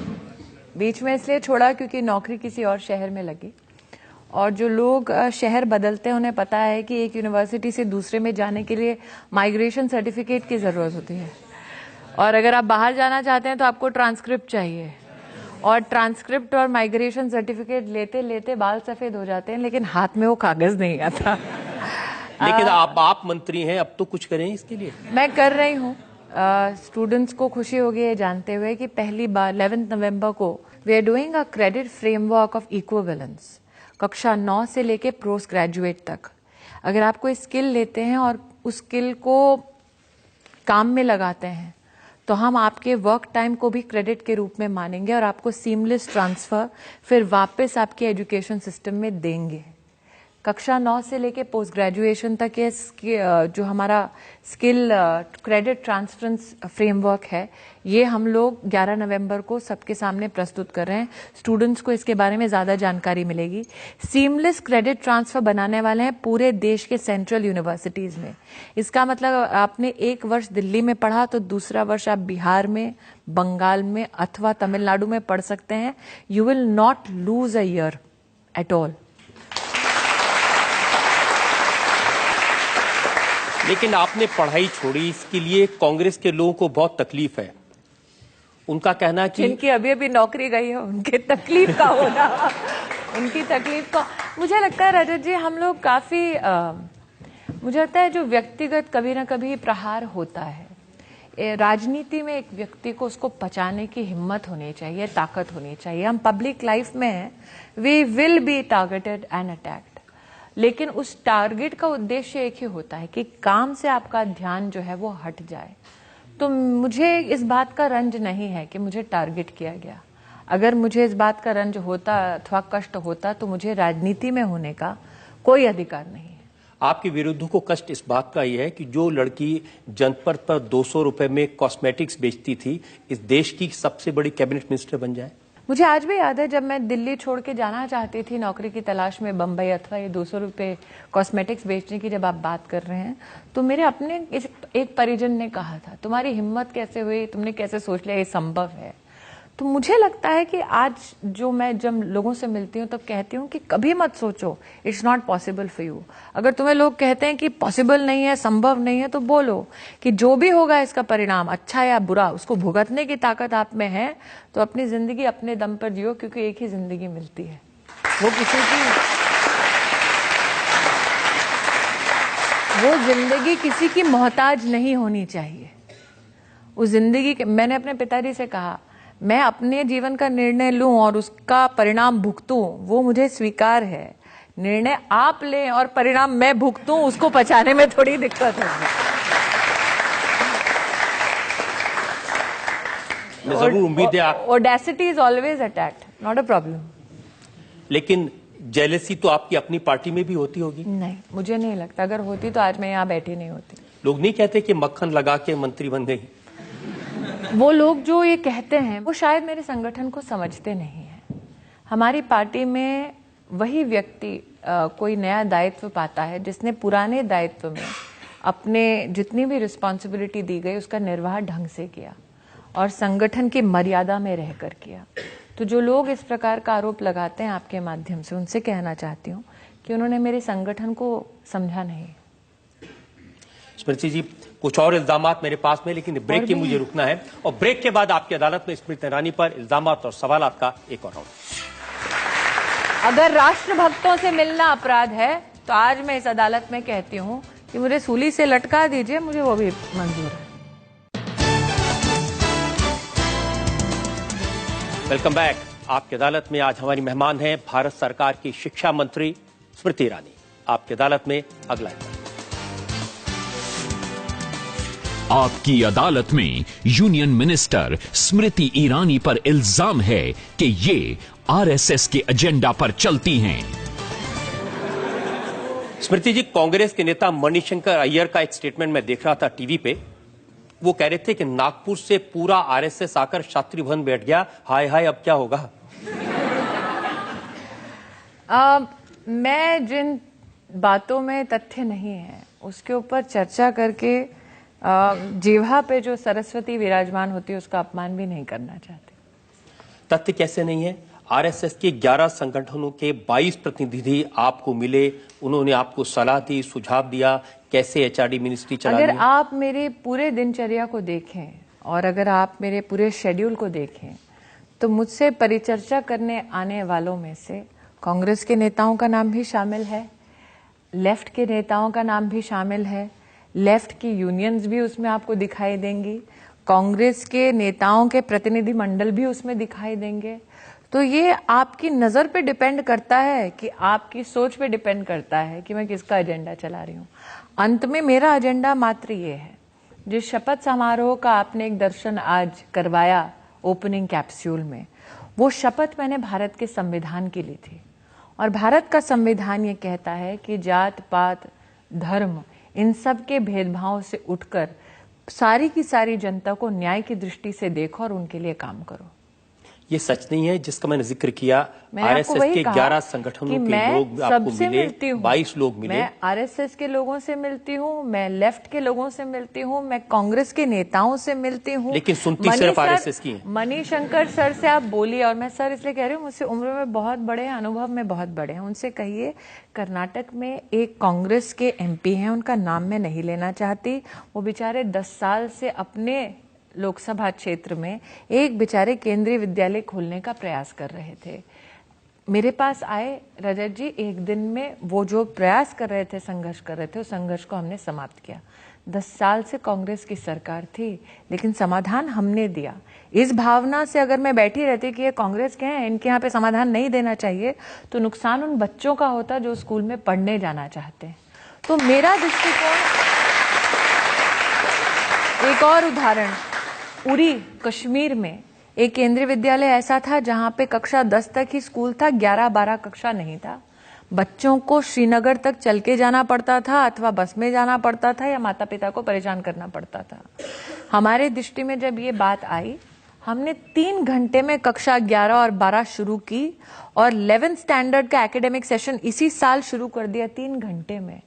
बीच में इसलिए छोड़ा क्योंकि नौकरी किसी और शहर में लगी। और जो लोग शहर बदलते हैं उन्हें पता है कि एक यूनिवर्सिटी से दूसरे में जाने के लिए माइग्रेशन सर्टिफिकेट की जरूरत होती है। और अगर आप बाहर जाना चाहते हैं तो आपको ट्रांसक्रिप्ट चाहिए, और ट्रांसक्रिप्ट और माइग्रेशन सर्टिफिकेट लेते लेते बाल सफेद हो जाते हैं, लेकिन हाथ में वो कागज नहीं आता। लेकिन आप मंत्री हैं, अब तो कुछ करें इसके लिए। मैं कर रही हूँ। स्टूडेंट्स को खुशी होगी ये जानते हुए कि पहली बार 11 नवंबर को we are doing a credit framework of equivalence, कक्षा 9 से लेके पोस्ट ग्रेजुएट तक। अगर आप कोई स्किल लेते हैं और उस स्किल को काम में लगाते हैं तो हम आपके वर्क टाइम को भी क्रेडिट के रूप में मानेंगे और आपको सीमलेस ट्रांसफर फिर वापस आपके एजुकेशन सिस्टम में देंगे। कक्षा 9 से लेके पोस्ट ग्रेजुएशन तक ये जो हमारा स्किल क्रेडिट ट्रांसफरेंस फ्रेमवर्क है, ये हम लोग 11 नवंबर को सबके सामने प्रस्तुत कर रहे हैं। स्टूडेंट्स को इसके बारे में ज्यादा जानकारी मिलेगी। सीमलेस क्रेडिट ट्रांसफर बनाने वाले हैं पूरे देश के सेंट्रल यूनिवर्सिटीज में। इसका मतलब आपने एक वर्ष दिल्ली में पढ़ा तो दूसरा वर्ष आप बिहार में, बंगाल में अथवा तमिलनाडु में पढ़ सकते हैं। You will not lose a year at all. लेकिन आपने पढ़ाई छोड़ी, इसके लिए कांग्रेस के लोगों को बहुत तकलीफ है। उनका कहना कि जिनकी अभी अभी नौकरी गई है उनके तकलीफ का होना, उनकी तकलीफ का। मुझे लगता है रजत जी, हम लोग काफी मुझे लगता है जो व्यक्तिगत कभी ना कभी प्रहार होता है, राजनीति में एक व्यक्ति को उसको पचाने की हिम्मत होनी चाहिए, ताकत होनी चाहिए। हम पब्लिक लाइफ में हैं, we will be targeted and attacked, लेकिन उस टारगेट का उद्देश्य एक ही होता है कि काम से आपका ध्यान जो है वो हट जाए। तो मुझे इस बात का रंज नहीं है कि मुझे टारगेट किया गया। अगर मुझे इस बात का रंज होता अथवा कष्ट होता तो मुझे राजनीति में होने का कोई अधिकार नहीं है। आपके विरोधियों को कष्ट इस बात का ही है कि जो लड़की जनपद पर 200 रुपए में कॉस्मेटिक्स बेचती थी, इस देश की सबसे बड़ी कैबिनेट मिनिस्टर बन जाए। मुझे आज भी याद है जब मैं दिल्ली छोड़ के जाना चाहती थी नौकरी की तलाश में बंबई, अथवा ये 200 रुपए कॉस्मेटिक्स बेचने की जब आप बात कर रहे हैं, तो मेरे अपने एक परिजन ने कहा था, तुम्हारी हिम्मत कैसे हुई, तुमने कैसे सोच लिया ये संभव है। तो मुझे लगता है कि आज जो मैं जब लोगों से मिलती हूँ तब कहती हूँ कि कभी मत सोचो it's not possible for you. अगर तुम्हें लोग कहते हैं कि पॉसिबल नहीं है, संभव नहीं है, तो बोलो कि जो भी होगा इसका परिणाम अच्छा या बुरा, उसको भुगतने की ताकत आप में है। तो अपनी जिंदगी अपने दम पर जियो, क्योंकि एक ही जिंदगी मिलती है, वो जिंदगी किसी की मोहताज नहीं होनी चाहिए। उस जिंदगी के, मैंने अपने पिताजी से कहा, मैं अपने जीवन का निर्णय लूं और उसका परिणाम भुगतूं, वो मुझे स्वीकार है। निर्णय आप लें और परिणाम मैं भुगतूं, उसको पचाने में थोड़ी दिक्कत होगी। जरूर उम्मीद है आप। Audacity is always attacked, not a problem. लेकिन जेलेसी तो आपकी अपनी पार्टी में भी होती होगी। नहीं, मुझे नहीं लगता। अगर होती तो आज मैं यहाँ बैठी नहीं होती। लोग नहीं कहते कि मक्खन लगा के मंत्री बन गई। वो लोग जो ये कहते हैं वो शायद मेरे संगठन को समझते नहीं है। हमारी पार्टी में वही व्यक्ति कोई नया दायित्व पाता है जिसने पुराने दायित्व में अपने जितनी भी रिस्पॉन्सिबिलिटी दी गई उसका निर्वाह ढंग से किया और संगठन की मर्यादा में रहकर किया। तो जो लोग इस प्रकार का आरोप लगाते हैं आपके माध्यम से, उनसे कहना चाहती हूँ कि उन्होंने मेरे संगठन को समझा नहीं। स्मृति जी, कुछ और इल्जामात मेरे पास में, लेकिन ब्रेक के मुझे रुकना है और ब्रेक के बाद आपकी अदालत में स्मृति ईरानी पर इल्जामात और सवालात का एक और राउंड। अगर राष्ट्रभक्तों से मिलना अपराध है तो आज मैं इस अदालत में कहती हूँ कि मुझे सूली से लटका दीजिए, मुझे वो भी मंजूर है। Welcome back. आपकी अदालत में आज हमारी मेहमान हैं भारत सरकार की शिक्षा मंत्री स्मृति ईरानी। आपकी अदालत में अगला आपकी अदालत में यूनियन मिनिस्टर स्मृति ईरानी पर इल्जाम है कि ये आरएसएस के एजेंडा पर चलती हैं। स्मृति जी, कांग्रेस के नेता मणिशंकर अय्यर का एक स्टेटमेंट मैं देख रहा था टीवी पे। वो कह रहे थे कि नागपुर से पूरा आरएसएस आकर शास्त्री भवन बैठ गया, हाय हाय अब क्या होगा। मैं जिन बातों में तथ्य नहीं है उसके ऊपर चर्चा करके जिह्वा पे जो सरस्वती विराजमान होती है उसका अपमान भी नहीं करना चाहते। तथ्य कैसे नहीं है? आरएसएस के 11 संगठनों के 22 प्रतिनिधि आपको मिले, उन्होंने आपको सलाह दी, सुझाव दिया कैसे एचआरडी मिनिस्ट्री चलानी है। अगर आप मेरे पूरे दिनचर्या को देखें और अगर आप मेरे पूरे शेड्यूल को देखें तो मुझसे परिचर्चा करने आने वालों में से कांग्रेस के नेताओं का नाम भी शामिल है, लेफ्ट के नेताओं का नाम भी शामिल है, लेफ्ट की यूनियंस भी उसमें आपको दिखाई देंगी, कांग्रेस के नेताओं के प्रतिनिधि मंडल भी उसमें दिखाई देंगे। तो ये आपकी नजर पे डिपेंड करता है कि आपकी सोच पे डिपेंड करता है कि मैं किसका एजेंडा चला रही हूँ। अंत में मेरा एजेंडा मात्र ये है, जिस शपथ समारोह का आपने एक दर्शन आज करवाया ओपनिंग कैप्सूल में, वो शपथ मैंने भारत के संविधान की ली थी और भारत का संविधान ये कहता है कि जात पात धर्म इन सब के भेदभाव से उठकर सारी की सारी जनता को न्याय की दृष्टि से देखो और उनके लिए काम करो। ये सच नहीं है जिसका मैंने जिक्र किया। आरएसएस के 11 संगठनों के लोग आपको मिले, 22 लोग मिले। मैं आरएसएस के लोगों से मिलती हूँ, मैं लेफ्ट के लोगों से मिलती हूँ, मैं कांग्रेस के नेताओं से मिलती हूँ, लेकिन सुनती सिर्फ आरएसएस की है। मणिशंकर सर से आप बोलिए, और मैं सर इसलिए कह रही हूँ मुझसे उम्र में बहुत बड़े हैं, अनुभव में बहुत बड़े हैं, उनसे कहिए कर्नाटक में एक कांग्रेस के एमपी हैं, उनका नाम मैं नहीं लेना चाहती, वो बेचारे 10 साल से अपने लोकसभा क्षेत्र में एक बेचारे केंद्रीय विद्यालय खोलने का प्रयास कर रहे थे। मेरे पास आए रजत जी, एक दिन में वो जो प्रयास कर रहे थे, संघर्ष कर रहे थे, उस संघर्ष को हमने समाप्त किया। 10 साल से कांग्रेस की सरकार थी, लेकिन समाधान हमने दिया। इस भावना से अगर मैं बैठी रहती कि ये कांग्रेस के हैं, इनके यहाँ पे समाधान नहीं देना चाहिए, तो नुकसान उन बच्चों का होता जो स्कूल में पढ़ने जाना चाहते हैं। तो मेरा दृष्टिकोण, एक और उदाहरण, उरी कश्मीर में एक केंद्रीय विद्यालय ऐसा था जहां पे कक्षा 10 तक ही स्कूल था, 11-12 कक्षा नहीं था। बच्चों को श्रीनगर तक चल के जाना पड़ता था अथवा बस में जाना पड़ता था या माता पिता को परेशान करना पड़ता था। हमारे दृष्टि में जब ये बात आई, हमने 3 घंटे में कक्षा 11 और 12 शुरू की और 11th स्टैंडर्ड का एकेडमिक सेशन इसी साल शुरू कर दिया 3 घंटे में।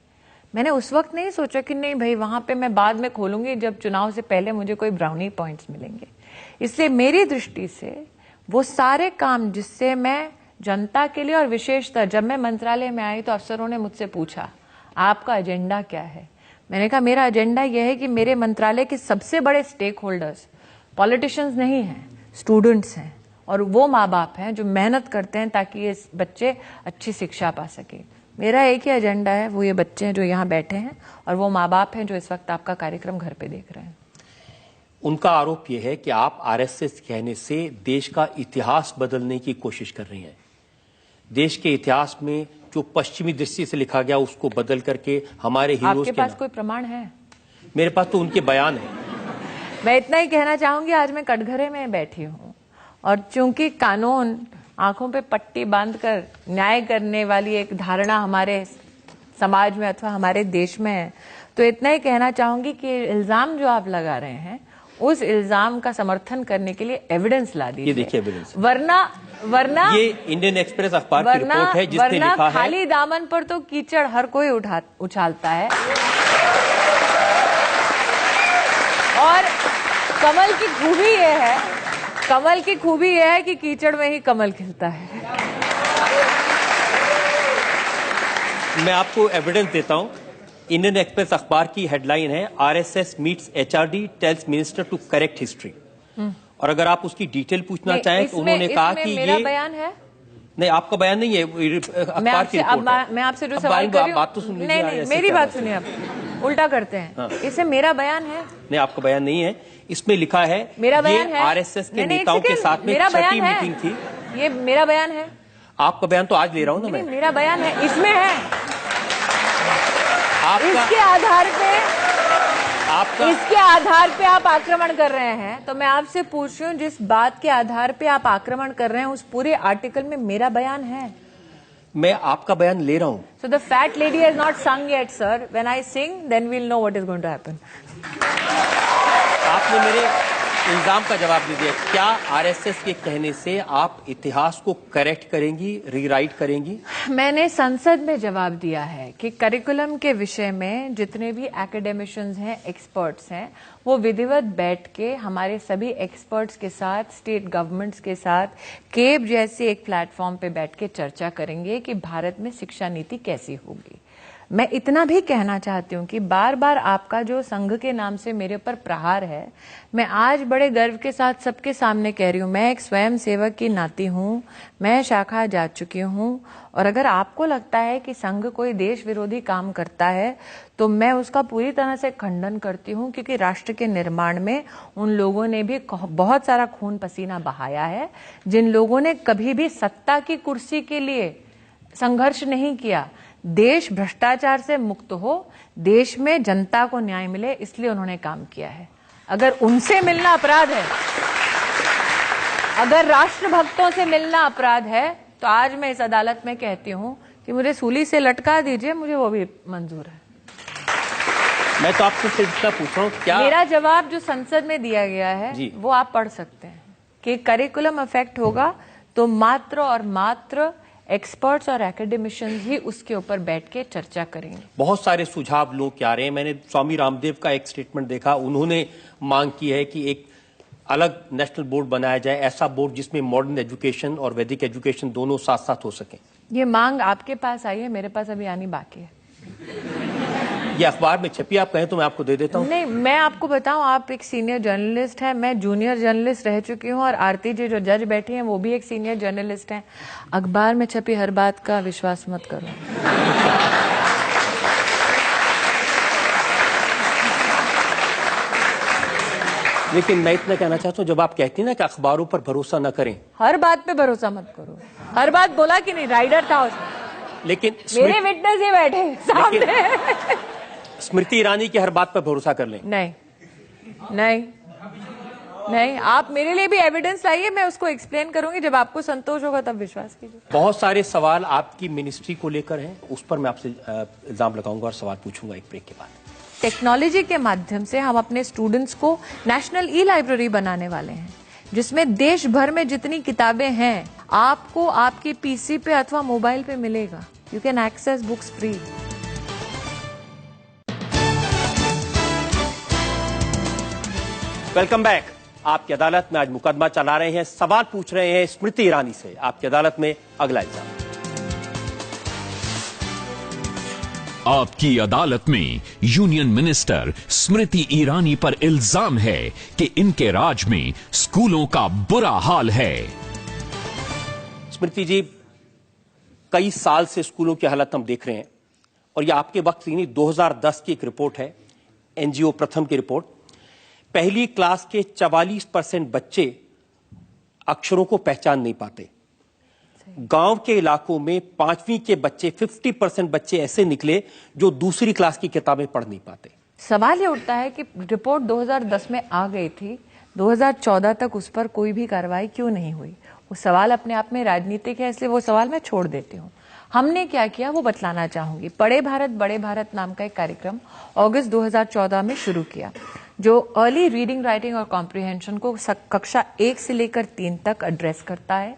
मैंने उस वक्त नहीं सोचा कि नहीं भाई वहां पे मैं बाद में खोलूंगी जब चुनाव से पहले मुझे कोई ब्राउनी पॉइंट्स मिलेंगे। इसलिए मेरी दृष्टि से वो सारे काम जिससे मैं जनता के लिए, और विशेषतः जब मैं मंत्रालय में आई तो अफसरों ने मुझसे पूछा आपका एजेंडा क्या है। मैंने कहा मेरा एजेंडा यह है कि मेरे मंत्रालय के सबसे बड़े स्टेक होल्डर्स पॉलिटिशियंस नहीं हैं, स्टूडेंट्स हैं, और वो माँ बाप हैं जो मेहनत करते हैं ताकि ये बच्चे अच्छी शिक्षा पा सके। मेरा एक ही एजेंडा है, वो ये बच्चे हैं जो यहाँ बैठे हैं और वो माँ बाप हैं जो इस वक्त आपका कार्यक्रम घर पे देख रहे हैं। उनका आरोप यह है कि आप आरएसएस कहने से देश का इतिहास बदलने की कोशिश कर रही हैं। देश के इतिहास में जो पश्चिमी दृष्टि से लिखा गया उसको बदल करके हमारे हीरोज आपके पास कोई प्रमाण है? मेरे पास तो उनके बयान है। मैं इतना ही कहना चाहूंगी, आज मैं कटघरे में बैठी हूँ और चूंकि कानून आंखों पे पट्टी बांधकर न्याय करने वाली एक धारणा हमारे समाज में अथवा हमारे देश में है, तो इतना ही कहना चाहूंगी कि इल्जाम जो आप लगा रहे हैं उस इल्जाम का समर्थन करने के लिए एविडेंस ला दीजिए। ये देखिए एविडेंस, वरना ये इंडियन एक्सप्रेस अखबार की रिपोर्ट है जिसने लिखा है खाली दामन पर तो कीचड़ हर कोई उछालता है, और कमल की खूबी ये है कि कीचड़ में ही कमल खिलता है। मैं आपको एविडेंस देता हूं। इंडियन एक्सप्रेस अखबार की हेडलाइन है RSS meets HRD tells minister to correct history. और अगर आप उसकी डिटेल पूछना चाहें तो उन्होंने कहा कि मेरा बयान है, नहीं आपका बयान नहीं है, अखबार की रिपोर्ट है। मैं आपसे जो सवाल कर रही हूं, बात तो सुन लीजिए। नहीं, मेरी बात सुनिए, आप उल्टा करते हैं। हाँ। इसे मेरा बयान है। नहीं, आपका बयान नहीं है, इसमें लिखा है मेरा बयान है, आरएसएस के नेताओं के साथ में छठी मीटिंग थी। ये मेरा बयान है। आपका बयान तो आज ले रहा हूं ना मैं। मेरा बयान है, इसमें है। इसके आधार पे आप आक्रमण कर रहे हैं, तो मैं आपसे पूछ रही हूँ जिस बात के आधार पे आप आक्रमण कर रहे हैं उस पूरे आर्टिकल में मेरा बयान है। मैं आपका बयान ले रहा हूँ। So the fat lady has not sung yet, sir. When I sing, then we'll know what is going to happen. आपने मेरे इल्जाम का जवाब दे दिया। क्या आरएसएस के कहने से आप इतिहास को करेक्ट करेंगी, रीराइट करेंगी? मैंने संसद में जवाब दिया है कि करिकुलम के विषय में जितने भी एकेडमिशियंस हैं, एक्सपर्ट्स हैं, वो विधिवत बैठ के हमारे सभी एक्सपर्ट्स के साथ, स्टेट गवर्नमेंट्स के साथ केब जैसे एक प्लेटफॉर्म पे बैठ के चर्चा करेंगे कि भारत में शिक्षा नीति कैसी होगी। मैं इतना भी कहना चाहती हूँ कि बार बार आपका जो संघ के नाम से मेरे ऊपर प्रहार है, मैं आज बड़े गर्व के साथ सबके सामने कह रही हूँ, मैं एक स्वयं सेवक की नाती हूँ, मैं शाखा जा चुकी हूँ, और अगर आपको लगता है कि संघ कोई देश विरोधी काम करता है तो मैं उसका पूरी तरह से खंडन करती हूँ, क्योंकि राष्ट्र के निर्माण में उन लोगों ने भी बहुत सारा खून पसीना बहाया है, जिन लोगों ने कभी भी सत्ता की कुर्सी के लिए संघर्ष नहीं किया। देश भ्रष्टाचार से मुक्त हो, देश में जनता को न्याय मिले, इसलिए उन्होंने काम किया है। अगर उनसे मिलना अपराध है, अगर राष्ट्रभक्तों से मिलना अपराध है, तो आज मैं इस अदालत में कहती हूं कि मुझे सूली से लटका दीजिए, मुझे वो भी मंजूर है। मैं तो आपसे सिर्फ पूछ रहा हूं, क्या मेरा जवाब जो संसद में दिया गया है वो आप पढ़ सकते हैं कि करिकुलम अफेक्ट होगा तो मात्र और मात्र एक्सपर्ट्स और एकेडमिशियंस ही उसके ऊपर बैठ के चर्चा करेंगे। बहुत सारे सुझाव लोग क्या आ रहे हैं। मैंने स्वामी रामदेव का एक स्टेटमेंट देखा, उन्होंने मांग की है कि एक अलग नेशनल बोर्ड बनाया जाए, ऐसा बोर्ड जिसमें मॉडर्न एजुकेशन और वैदिक एजुकेशन दोनों साथ साथ हो सके। ये मांग आपके पास आई है, मेरे पास अभी आनी बाकी है। ये अखबार में छपी, आप कहें तो मैं आपको दे देता हूँ। नहीं, मैं आपको बताऊं, आप एक सीनियर जर्नलिस्ट हैं, मैं जूनियर जर्नलिस्ट रह चुकी हूं, और आरती जी जो जज बैठी हैं वो भी एक सीनियर जर्नलिस्ट हैं। अखबार में छपी हर बात का विश्वास मत करो। लेकिन मैं इतना कहना चाहता हूँ, जब आप कहती हैं ना कि अखबारों पर भरोसा न करें, हर बात पे भरोसा मत करो। हर बात बोला कि नहीं, राइडर था उसमें, लेकिन मेरे विटनेस ही बैठे सामने। स्मृति ईरानी की हर बात पर भरोसा कर लें? नहीं नहीं नहीं, आप मेरे लिए भी एविडेंस लाइए, मैं उसको एक्सप्लेन करूंगी, जब आपको संतोष होगा तब विश्वास कीजिए। बहुत सारे सवाल आपकी मिनिस्ट्री को लेकर हैं, उस पर मैं आपसे इल्जाम लगाऊंगा और सवाल पूछूंगा एक ब्रेक के बाद। टेक्नोलॉजी के माध्यम से हम अपने स्टूडेंट्स को नेशनल ई लाइब्रेरी बनाने वाले हैं, जिसमें देश भर में जितनी किताबें हैं आपको आपकी पीसी पे अथवा मोबाइल पे मिलेगा। You can access books free. Welcome back. आपकी अदालत में आज मुकदमा चला रहे हैं, सवाल पूछ रहे हैं स्मृति ईरानी से। आपकी अदालत में अगला इल्जाम। आपकी अदालत में यूनियन मिनिस्टर स्मृति ईरानी पर इल्जाम है कि इनके राज में स्कूलों का बुरा हाल है। स्मृति जी, कई साल से स्कूलों की हालत हम देख रहे हैं, और यह आपके वक्त की नहीं, 2010 की एक रिपोर्ट है, एनजीओ प्रथम की रिपोर्ट। पहली क्लास के 44% बच्चे अक्षरों को पहचान नहीं पाते। गांव के इलाकों में 5वीं के बच्चे 50% बच्चे ऐसे निकले जो दूसरी क्लास की किताबें पढ़ नहीं पाते। सवाल ये उठता है कि रिपोर्ट 2010 में आ गई थी, 2014 तक उस पर कोई भी कार्रवाई क्यों नहीं हुई? वो सवाल अपने आप में राजनीतिक है, इसलिए वो सवाल मैं छोड़ देती हूँ। हमने क्या किया वो बतलाना चाहूंगी। पढ़े भारत बड़े भारत नाम का एक कार्यक्रम अगस्त 2014 में शुरू किया, जो अर्ली रीडिंग राइटिंग और कॉम्प्रिहेंशन को कक्षा 1 से लेकर 3 तक एड्रेस करता है।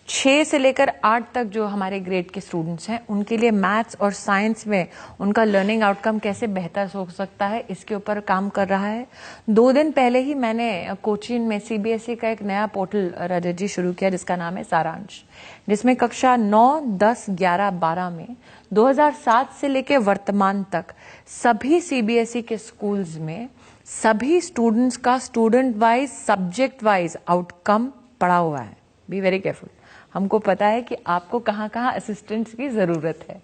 6 से लेकर 8 तक जो हमारे ग्रेड के स्टूडेंट्स हैं उनके लिए मैथ्स और साइंस में उनका लर्निंग आउटकम कैसे बेहतर हो सकता है, इसके ऊपर काम कर रहा है। 2 दिन पहले ही मैंने कोचीन में सीबीएसई का एक नया पोर्टल रजत जी शुरू किया जिसका नाम है सारांश, जिसमें कक्षा 9, 10, 11, 12 में 2007 से लेकर वर्तमान तक सभी सीबीएसई के स्कूल्स में सभी स्टूडेंट्स का student wise subject wise outcome पड़ा हुआ है। Be very careful. हमको पता है कि आपको कहाँ कहाँ असिस्टेंट्स की जरूरत है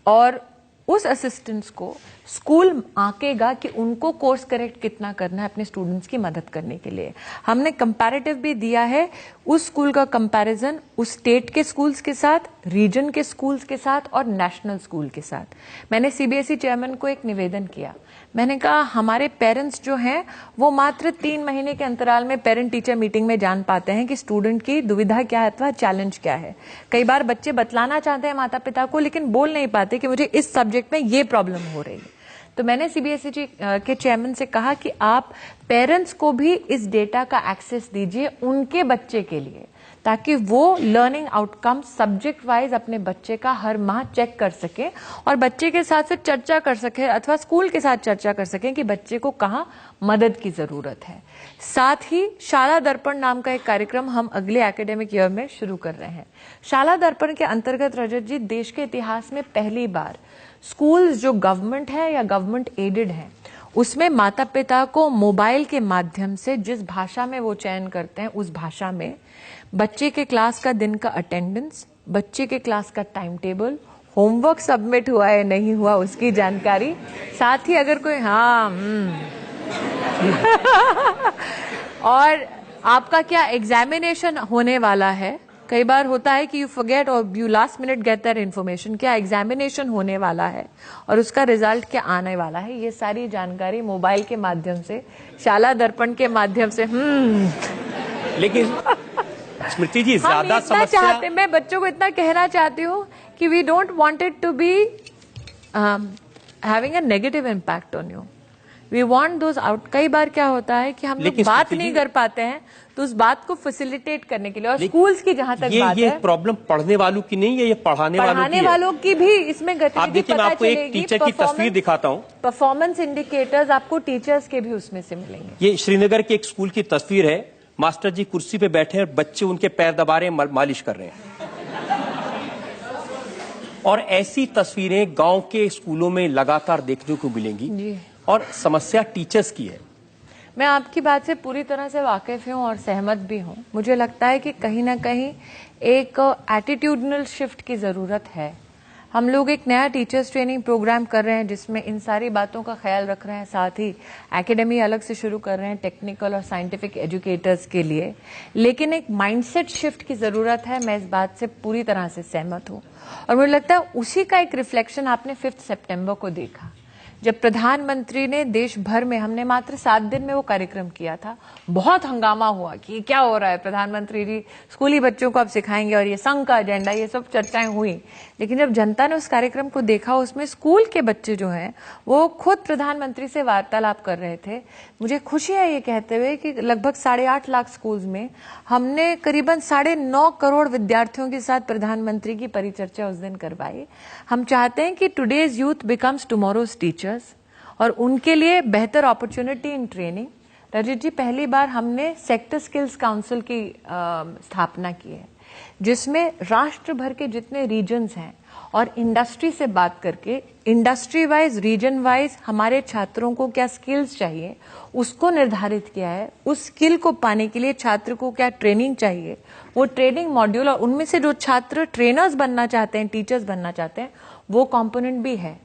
और उस असिस्टेंट्स को स्कूल आंकेगा कि उनको कोर्स करेक्ट कितना करना है अपने स्टूडेंट्स की मदद करने के लिए। हमने कंपैरेटिव भी दिया है, उस स्कूल का कंपैरिजन उस स्टेट के स्कूल्स के साथ, रीजन के स्कूल्स के साथ और नेशनल स्कूल के साथ। मैंने सीबीएसई चेयरमैन को एक निवेदन किया, मैंने कहा हमारे पेरेंट्स जो हैं वो मात्र 3 महीने के अंतराल में पेरेंट टीचर मीटिंग में जान पाते हैं कि स्टूडेंट की दुविधा क्या है अथवा चैलेंज क्या है। कई बार बच्चे बतलाना चाहते हैं माता पिता को लेकिन बोल नहीं पाते कि मुझे इस सब्जेक्ट में ये प्रॉब्लम हो रही है। तो मैंने सीबीएसई के चेयरमैन से कहा कि आप पेरेंट्स को भी इस डेटा का एक्सेस दीजिए उनके बच्चे के लिए, ताकि वो लर्निंग आउटकम सब्जेक्ट वाइज अपने बच्चे का हर माह चेक कर सके और बच्चे के साथ फिर चर्चा कर सके अथवा स्कूल के साथ चर्चा कर सके कि बच्चे को कहाँ मदद की जरूरत है। साथ ही शाला दर्पण नाम का एक कार्यक्रम हम अगले एकेडमिक ईयर में शुरू कर रहे हैं। शाला दर्पण के अंतर्गत रजत जी देश के इतिहास में पहली बार स्कूल्स जो गवर्नमेंट है या गवर्नमेंट एडेड है उसमें माता पिता को मोबाइल के माध्यम से जिस भाषा में वो चयन करते हैं उस भाषा में बच्चे के क्लास का दिन का अटेंडेंस, बच्चे के क्लास का टाइम टेबल, होमवर्क सबमिट हुआ है नहीं हुआ उसकी जानकारी, साथ ही अगर कोई और आपका क्या एग्जामिनेशन होने वाला है। कई बार होता है कि यू फॉरगेट और you last minute get that information, क्या एग्जामिनेशन होने वाला है और उसका रिजल्ट क्या आने वाला है, ये सारी जानकारी मोबाइल के माध्यम से, शाला दर्पण के माध्यम से। लेकिन स्मृति जी ज्यादा समस्या, मैं बच्चों को इतना कहना चाहती हूँ कि we don't want it to be having a negative impact on you, we want those out. कई बार क्या होता है कि हम लोग बात नहीं कर पाते हैं तो उस बात को फैसिलिटेट करने के लिए, और स्कूल्स की जहां तक बात है, ये प्रॉब्लम पढ़ने वालों की नहीं है, ये पढ़ाने वालों की भी इसमें गतिविधि आप देखिए, मैं आपको एक टीचर की तस्वीर दिखाता हूँ। परफॉर्मेंस इंडिकेटर्स आपको टीचर्स के भी उसमें से मिलेंगे। ये श्रीनगर के एक स्कूल की तस्वीर है, मास्टर जी कुर्सी पे बैठे हैं, बच्चे उनके पैर दबा रहे हैं, मालिश कर रहे हैं। और ऐसी तस्वीरें गांव के स्कूलों में लगातार देखने को मिलेंगी और समस्या टीचर्स की है। मैं आपकी बात से पूरी तरह से वाकिफ हूँ और सहमत भी हूँ। मुझे लगता है कि कहीं ना कहीं एक एटीट्यूडनल शिफ्ट की जरूरत है। हम लोग एक नया टीचर्स ट्रेनिंग प्रोग्राम कर रहे हैं जिसमें इन सारी बातों का ख्याल रख रहे हैं, साथ ही एकेडमी अलग से शुरू कर रहे हैं टेक्निकल और साइंटिफिक एजुकेटर्स के लिए, लेकिन एक माइंडसेट शिफ्ट की जरूरत है। मैं इस बात से पूरी तरह से सहमत हूँ और मुझे लगता है उसी का एक रिफ्लेक्शन आपने 5 सितंबर को देखा, जब प्रधानमंत्री ने देश भर में, हमने मात्र 7 दिन में वो कार्यक्रम किया था, बहुत हंगामा हुआ कि क्या हो रहा है, प्रधानमंत्री जी स्कूली बच्चों को अब सिखाएंगे और ये संघ का एजेंडा, ये सब चर्चाएं हुई। लेकिन जब जनता ने उस कार्यक्रम को देखा, उसमें स्कूल के बच्चे जो हैं वो खुद प्रधानमंत्री से वार्तालाप कर रहे थे। मुझे खुशी है ये कहते हुए कि लगभग 8.5 लाख स्कूल्स में हमने करीबन 9.5 करोड़ विद्यार्थियों के साथ प्रधानमंत्री की परिचर्चा उस दिन करवाई। हम चाहते हैं कि today's youth becomes tomorrow's teachers और उनके लिए बेहतर अपॉर्चुनिटी इन ट्रेनिंग। रजत जी, पहली बार हमने सेक्टर स्किल्स काउंसिल की स्थापना की है, जिसमें राष्ट्र भर के जितने रीजन्स हैं और इंडस्ट्री से बात करके इंडस्ट्री वाइज, रीजन वाइज हमारे छात्रों को क्या स्किल्स चाहिए उसको निर्धारित किया है। उस स्किल को पाने के लिए छात्र को क्या ट्रेनिंग चाहिए, वो ट्रेनिंग मॉड्यूल, और उनमें से जो छात्र ट्रेनर्स बनना चाहते हैं, टीचर्स बनना चाहते हैं, वो कंपोनेंट भी है।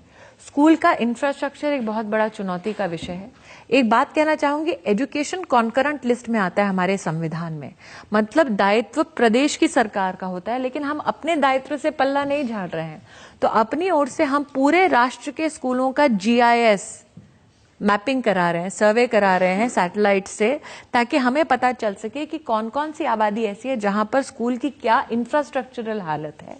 स्कूल का इंफ्रास्ट्रक्चर एक बहुत बड़ा चुनौती का विषय है। एक बात कहना चाहूंगी, एजुकेशन कॉन्करेंट लिस्ट में आता है हमारे संविधान में, मतलब दायित्व प्रदेश की सरकार का होता है, लेकिन हम अपने दायित्व से पल्ला नहीं झाड़ रहे हैं। तो अपनी ओर से हम पूरे राष्ट्र के स्कूलों का GIS मैपिंग करा रहे हैं, सर्वे करा रहे हैं सैटेलाइट से, ताकि हमें पता चल सके कि कौन कौन सी आबादी ऐसी है जहां पर स्कूल की क्या इंफ्रास्ट्रक्चरल हालत है,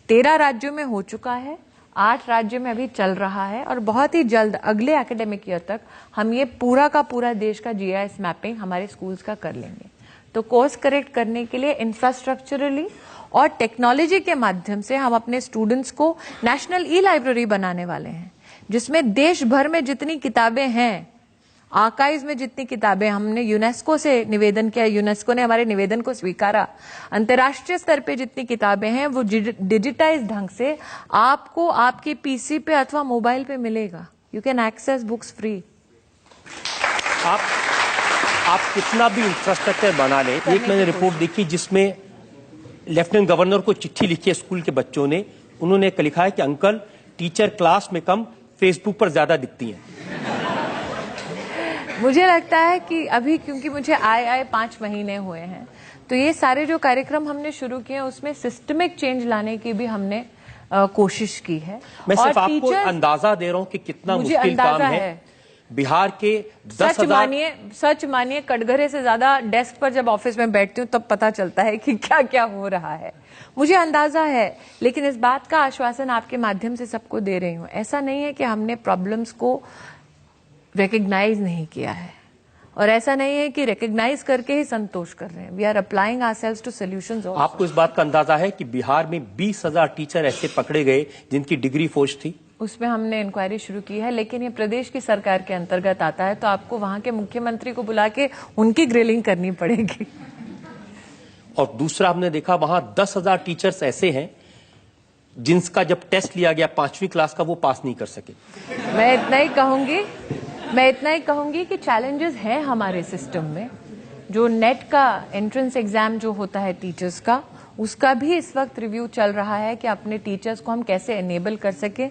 13 राज्यों में हो चुका है, 8 राज्यों में अभी चल रहा है और बहुत ही जल्द अगले एकेडमिक ईयर तक हम ये पूरा का पूरा देश का GIS मैपिंग हमारे स्कूल्स का कर लेंगे। तो कोर्स करेक्ट करने के लिए इंफ्रास्ट्रक्चरली और टेक्नोलॉजी के माध्यम से हम अपने स्टूडेंट्स को नेशनल ई-लाइब्रेरी बनाने वाले हैं, जिसमें देश भर में जितनी किताबें हैं, आर्काइव्स में जितनी किताबें, हमने यूनेस्को से निवेदन किया, यूनेस्को ने हमारे निवेदन को स्वीकारा, अंतर्राष्ट्रीय स्तर पे जितनी किताबें हैं वो डिजिटाइज ढंग से आपको आपकी PC पे अथवा मोबाइल पे मिलेगा। You can access books free. आप कितना भी इंफ्रास्ट्रक्चर बना लें, एक मैंने रिपोर्ट देखी जिसमें लेफ्टिनेंट गवर्नर को चिट्ठी लिखी है स्कूल के बच्चों ने, उन्होंने लिखा है कि अंकल टीचर क्लास में कम, फेसबुक पर ज्यादा दिखती हैं। मुझे लगता है कि अभी क्योंकि मुझे आए 5 महीने हुए हैं, तो ये सारे जो कार्यक्रम हमने शुरू किए हैं उसमें सिस्टमिक चेंज लाने की भी हमने कोशिश की है। मैं सिर्फ आपको अंदाजा दे रहा हूं कि कितना मुश्किल काम है। बिहार के 10,000 सच मानिए कटघरे से ज्यादा डेस्क पर जब ऑफिस में बैठती हूँ तब पता चलता है कि क्या क्या हो रहा है। मुझे अंदाजा है, लेकिन इस बात का आश्वासन आपके माध्यम से सबको दे रही हूँ, ऐसा नहीं है कि हमने प्रॉब्लम्स को रिकग्नाइज नहीं किया है और ऐसा नहीं है कि रिकग्नाइज करके ही संतोष कर रहे हैं। We are applying ourselves to solutions. आपको इस बात का अंदाजा है कि बिहार में 20,000 टीचर ऐसे पकड़े गए जिनकी डिग्री फोर्ज थी? उसमें हमने इंक्वायरी शुरू की है, लेकिन ये प्रदेश की सरकार के अंतर्गत आता है, तो आपको वहां के मुख्यमंत्री को बुला के उनकी ग्रिलिंग करनी पड़ेगी। और दूसरा हमने देखा वहां 10,000 टीचर्स ऐसे हैं जिनका जब टेस्ट लिया गया 5वीं क्लास का वो पास नहीं कर सके। मैं इतना ही कहूंगी कि चैलेंजेस हैं हमारे सिस्टम में। जो नेट का एंट्रेंस एग्जाम जो होता है टीचर्स का, उसका भी इस वक्त रिव्यू चल रहा है कि अपने टीचर्स को हम कैसे एनेबल कर सके।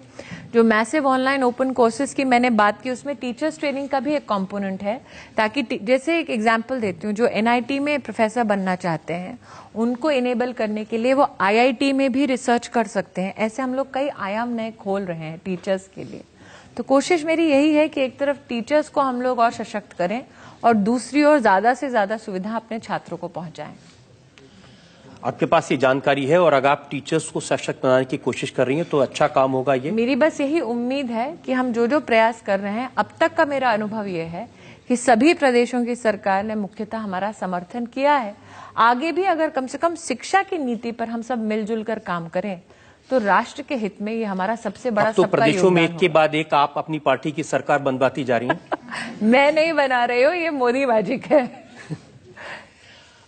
जो मैसिव ऑनलाइन ओपन कोर्सेज की मैंने बात की, उसमें टीचर्स ट्रेनिंग का भी एक कंपोनेंट है, ताकि जैसे एक एग्जांपल देती हूँ, जो NIT में प्रोफेसर बनना चाहते हैं उनको एनेबल करने के लिए वो IIT में भी रिसर्च कर सकते हैं। ऐसे हम लोग कई आयाम नए खोल रहे हैं टीचर्स के लिए। तो कोशिश मेरी यही है कि एक तरफ टीचर्स को हम लोग और सशक्त करें और दूसरी ओर ज्यादा से ज्यादा सुविधा अपने छात्रों को पहुंचाएं। आपके पास ये जानकारी है और अगर आप टीचर्स को सशक्त बनाने की कोशिश कर रही हैं तो अच्छा काम होगा। ये मेरी बस यही उम्मीद है कि हम जो प्रयास कर रहे हैं, अब तक का मेरा अनुभव ये है कि सभी प्रदेशों की सरकार ने मुख्यतः हमारा समर्थन किया है। आगे भी अगर कम से कम शिक्षा की नीति पर हम सब मिलजुल कर काम करें तो राष्ट्र के हित में ये हमारा सबसे बड़ा तो प्रदेशों में एक के बाद एक आप अपनी पार्टी की सरकार बनवाती जा रही हैं। मैं नहीं बना रही हूँ, ये मोदी मैजिक है।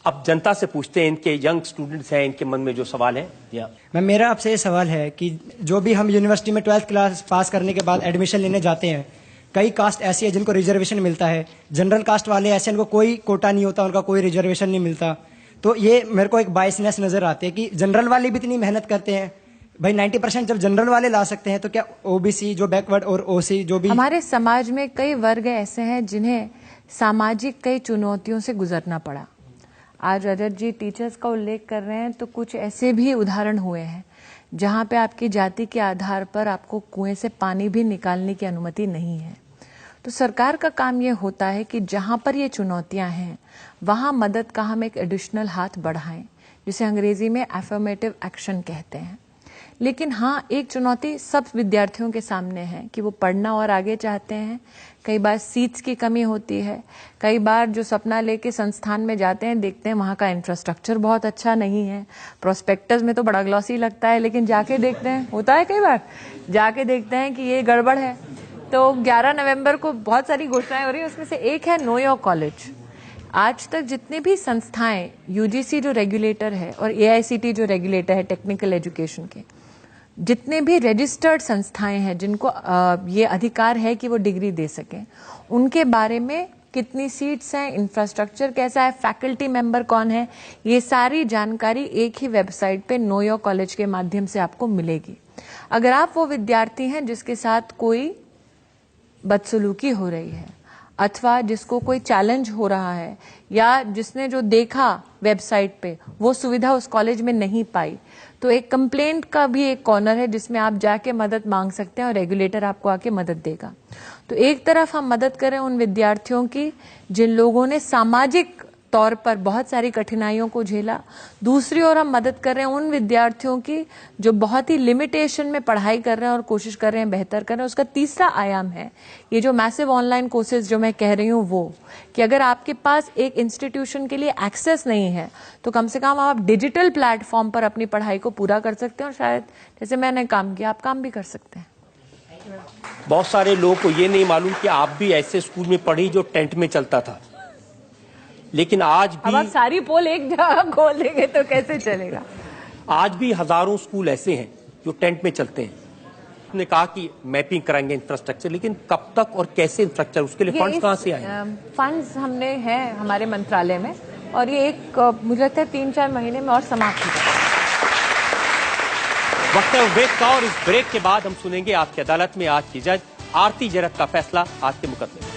अब जनता से पूछते हैं, इनके यंग स्टूडेंट्स हैं, इनके मन में जो सवाल है। मैम, मेरा आपसे ये सवाल है कि जो भी हम यूनिवर्सिटी में 12th क्लास पास करने के बाद एडमिशन लेने जाते हैं, कई कास्ट ऐसी है जिनको रिजर्वेशन मिलता है, जनरल कास्ट वाले ऐसे इनको कोई कोटा नहीं होता, उनका कोई रिजर्वेशन नहीं मिलता। तो ये मेरे को एक बायसनेस नजर आती है कि जनरल वाले भी इतनी मेहनत करते हैं भाई, 90% जब जनरल वाले ला सकते हैं तो क्या OBC जो बैकवर्ड और OC जो भी। हमारे समाज में कई वर्ग ऐसे हैं जिन्हें सामाजिक कई चुनौतियों से गुजरना पड़ा। आज रजत जी टीचर्स का उल्लेख कर रहे हैं, तो कुछ ऐसे भी उदाहरण हुए हैं जहां पे आपकी जाति के आधार पर आपको कुएं से पानी भी निकालने की अनुमति नहीं है। तो सरकार का काम ये होता है कि जहां पर ये चुनौतियां हैं वहां मदद का हम एक एडिशनल हाथ बढ़ाएं, जिसे अंग्रेजी में एफर्मेटिव एक्शन कहते हैं। लेकिन हाँ, एक चुनौती सब विद्यार्थियों के सामने है कि वो पढ़ना और आगे चाहते हैं। कई बार सीट्स की कमी होती है, कई बार जो सपना लेके संस्थान में जाते हैं देखते हैं वहाँ का इंफ्रास्ट्रक्चर बहुत अच्छा नहीं है। प्रोस्पेक्टस में तो बड़ा ग्लॉसी लगता है, लेकिन जाके देखते हैं, होता है कई बार, जाके देखते हैं कि ये गड़बड़ है। तो 11 नवंबर को बहुत सारी घोषणाएं हो रही है, उसमें से एक है नो योर कॉलेज। आज तक जितने भी संस्थाएं, UGC जो रेगुलेटर है और AICT जो रेगुलेटर है टेक्निकल एजुकेशन के, जितने भी रजिस्टर्ड संस्थाएं हैं जिनको ये अधिकार है कि वो डिग्री दे सकें, उनके बारे में कितनी सीट्स हैं, इंफ्रास्ट्रक्चर कैसा है, फैकल्टी मेंबर कौन है, ये सारी जानकारी एक ही वेबसाइट पे नो योर कॉलेज के माध्यम से आपको मिलेगी। अगर आप वो विद्यार्थी हैं जिसके साथ कोई बदसलूकी हो रही है अथवा जिसको कोई चैलेंज हो रहा है या जिसने जो देखा वेबसाइट पे वो सुविधा उस कॉलेज में नहीं पाई, तो एक कंप्लेंट का भी एक कॉर्नर है जिसमें आप जाके मदद मांग सकते हैं और रेगुलेटर आपको आके मदद देगा। तो एक तरफ हम मदद करें उन विद्यार्थियों की जिन लोगों ने सामाजिक तौर पर बहुत सारी कठिनाइयों को झेला। दूसरी ओर हम मदद कर रहे हैं उन विद्यार्थियों की जो बहुत ही लिमिटेशन में पढ़ाई कर रहे हैं और कोशिश कर रहे हैं बेहतर कर रहे हैं। उसका तीसरा आयाम है ये जो मैसिव ऑनलाइन कोर्सेज जो मैं कह रही हूँ, वो कि अगर आपके पास एक इंस्टीट्यूशन के लिए एक्सेस नहीं है तो कम से कम आप डिजिटल प्लेटफॉर्म पर अपनी पढ़ाई को पूरा कर सकते हैं और शायद जैसे मैंने काम किया आप काम भी कर सकते हैं। बहुत सारे लोगों को ये नहीं मालूम कि आप भी ऐसे स्कूल में पढ़ी जो टेंट में चलता था, लेकिन आज भी अब आप सारी पोल एक जगह खोल देंगे तो कैसे चलेगा। आज भी हजारों स्कूल ऐसे हैं जो टेंट में चलते हैं। आपने कहा कि मैपिंग कराएंगे इंफ्रास्ट्रक्चर, लेकिन कब तक और कैसे इंफ्रास्ट्रक्चर, उसके लिए फंड्स कहां से आए? फंड्स हमने हैं हमारे मंत्रालय में और ये मुझे लगता है 3-4 महीने में और समाप्त हो जाएगा। वक्त है ब्रेक का और इस ब्रेक के बाद हम सुनेंगे आपकी अदालत में आज की जज आरती जरत का फैसला आज के मुकदमे में।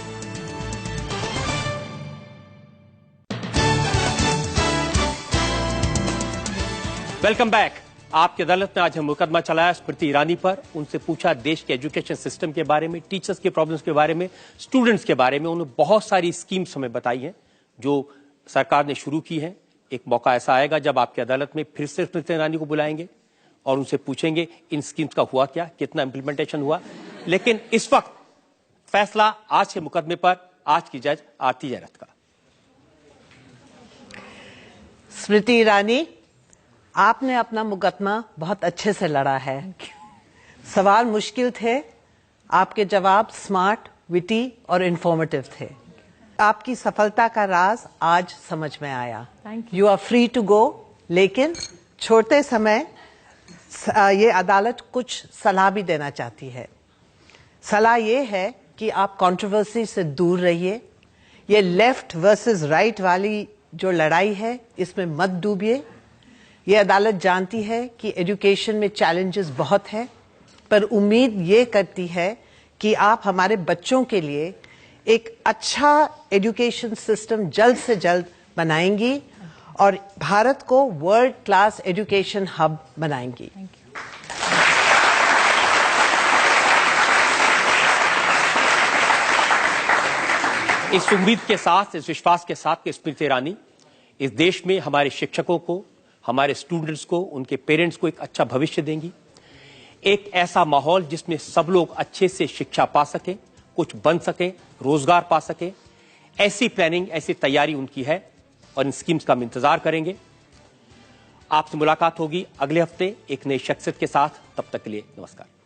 Welcome back. आपकी अदालत में आज हम मुकदमा चलाया स्मृति ईरानी पर। उनसे पूछा देश के एजुकेशन सिस्टम के बारे में, टीचर्स के प्रॉब्लम्स के बारे में, स्टूडेंट्स के बारे में। उन्होंने बहुत सारी स्कीम्स हमें बताई हैं जो सरकार ने शुरू की है। एक मौका ऐसा आएगा जब आपकी अदालत में फिर से स्मृति ईरानी को बुलाएंगे और उनसे पूछेंगे इन स्कीम्स का हुआ क्या, कितना इंप्लीमेंटेशन हुआ। लेकिन इस वक्त फैसला आज के मुकदमे पर आज की जज आरती जरत का। स्मृति ईरानी, आपने अपना मुकदमा बहुत अच्छे से लड़ा है। सवाल मुश्किल थे, आपके जवाब स्मार्ट, विटी और इंफॉर्मेटिव थे। आपकी सफलता का राज आज समझ में आया। You are free to go, लेकिन छोड़ते समय ये अदालत कुछ सलाह भी देना चाहती है। सलाह ये है कि आप कंट्रोवर्सी से दूर रहिए। ये लेफ्ट वर्सेस राइट वाली जो लड़ाई है इसमें मत डूबिए। ये अदालत जानती है कि एजुकेशन में चैलेंजेस बहुत हैं, पर उम्मीद ये करती है कि आप हमारे बच्चों के लिए एक अच्छा एजुकेशन सिस्टम जल्द से जल्द बनाएंगी और भारत को वर्ल्ड क्लास एजुकेशन हब बनाएंगी। इस उम्मीद के साथ, इस विश्वास के साथ कि स्मृति ईरानी इस देश में हमारे शिक्षकों को, हमारे स्टूडेंट्स को, उनके पेरेंट्स को एक अच्छा भविष्य देंगी। एक ऐसा माहौल जिसमें सब लोग अच्छे से शिक्षा पा सकें, कुछ बन सकें, रोजगार पा सकें, ऐसी प्लानिंग, ऐसी तैयारी उनकी है और इन स्कीम्स का हम इंतजार करेंगे। आपसे मुलाकात होगी अगले हफ्ते एक नई शख्सियत के साथ। तब तक के लिए नमस्कार।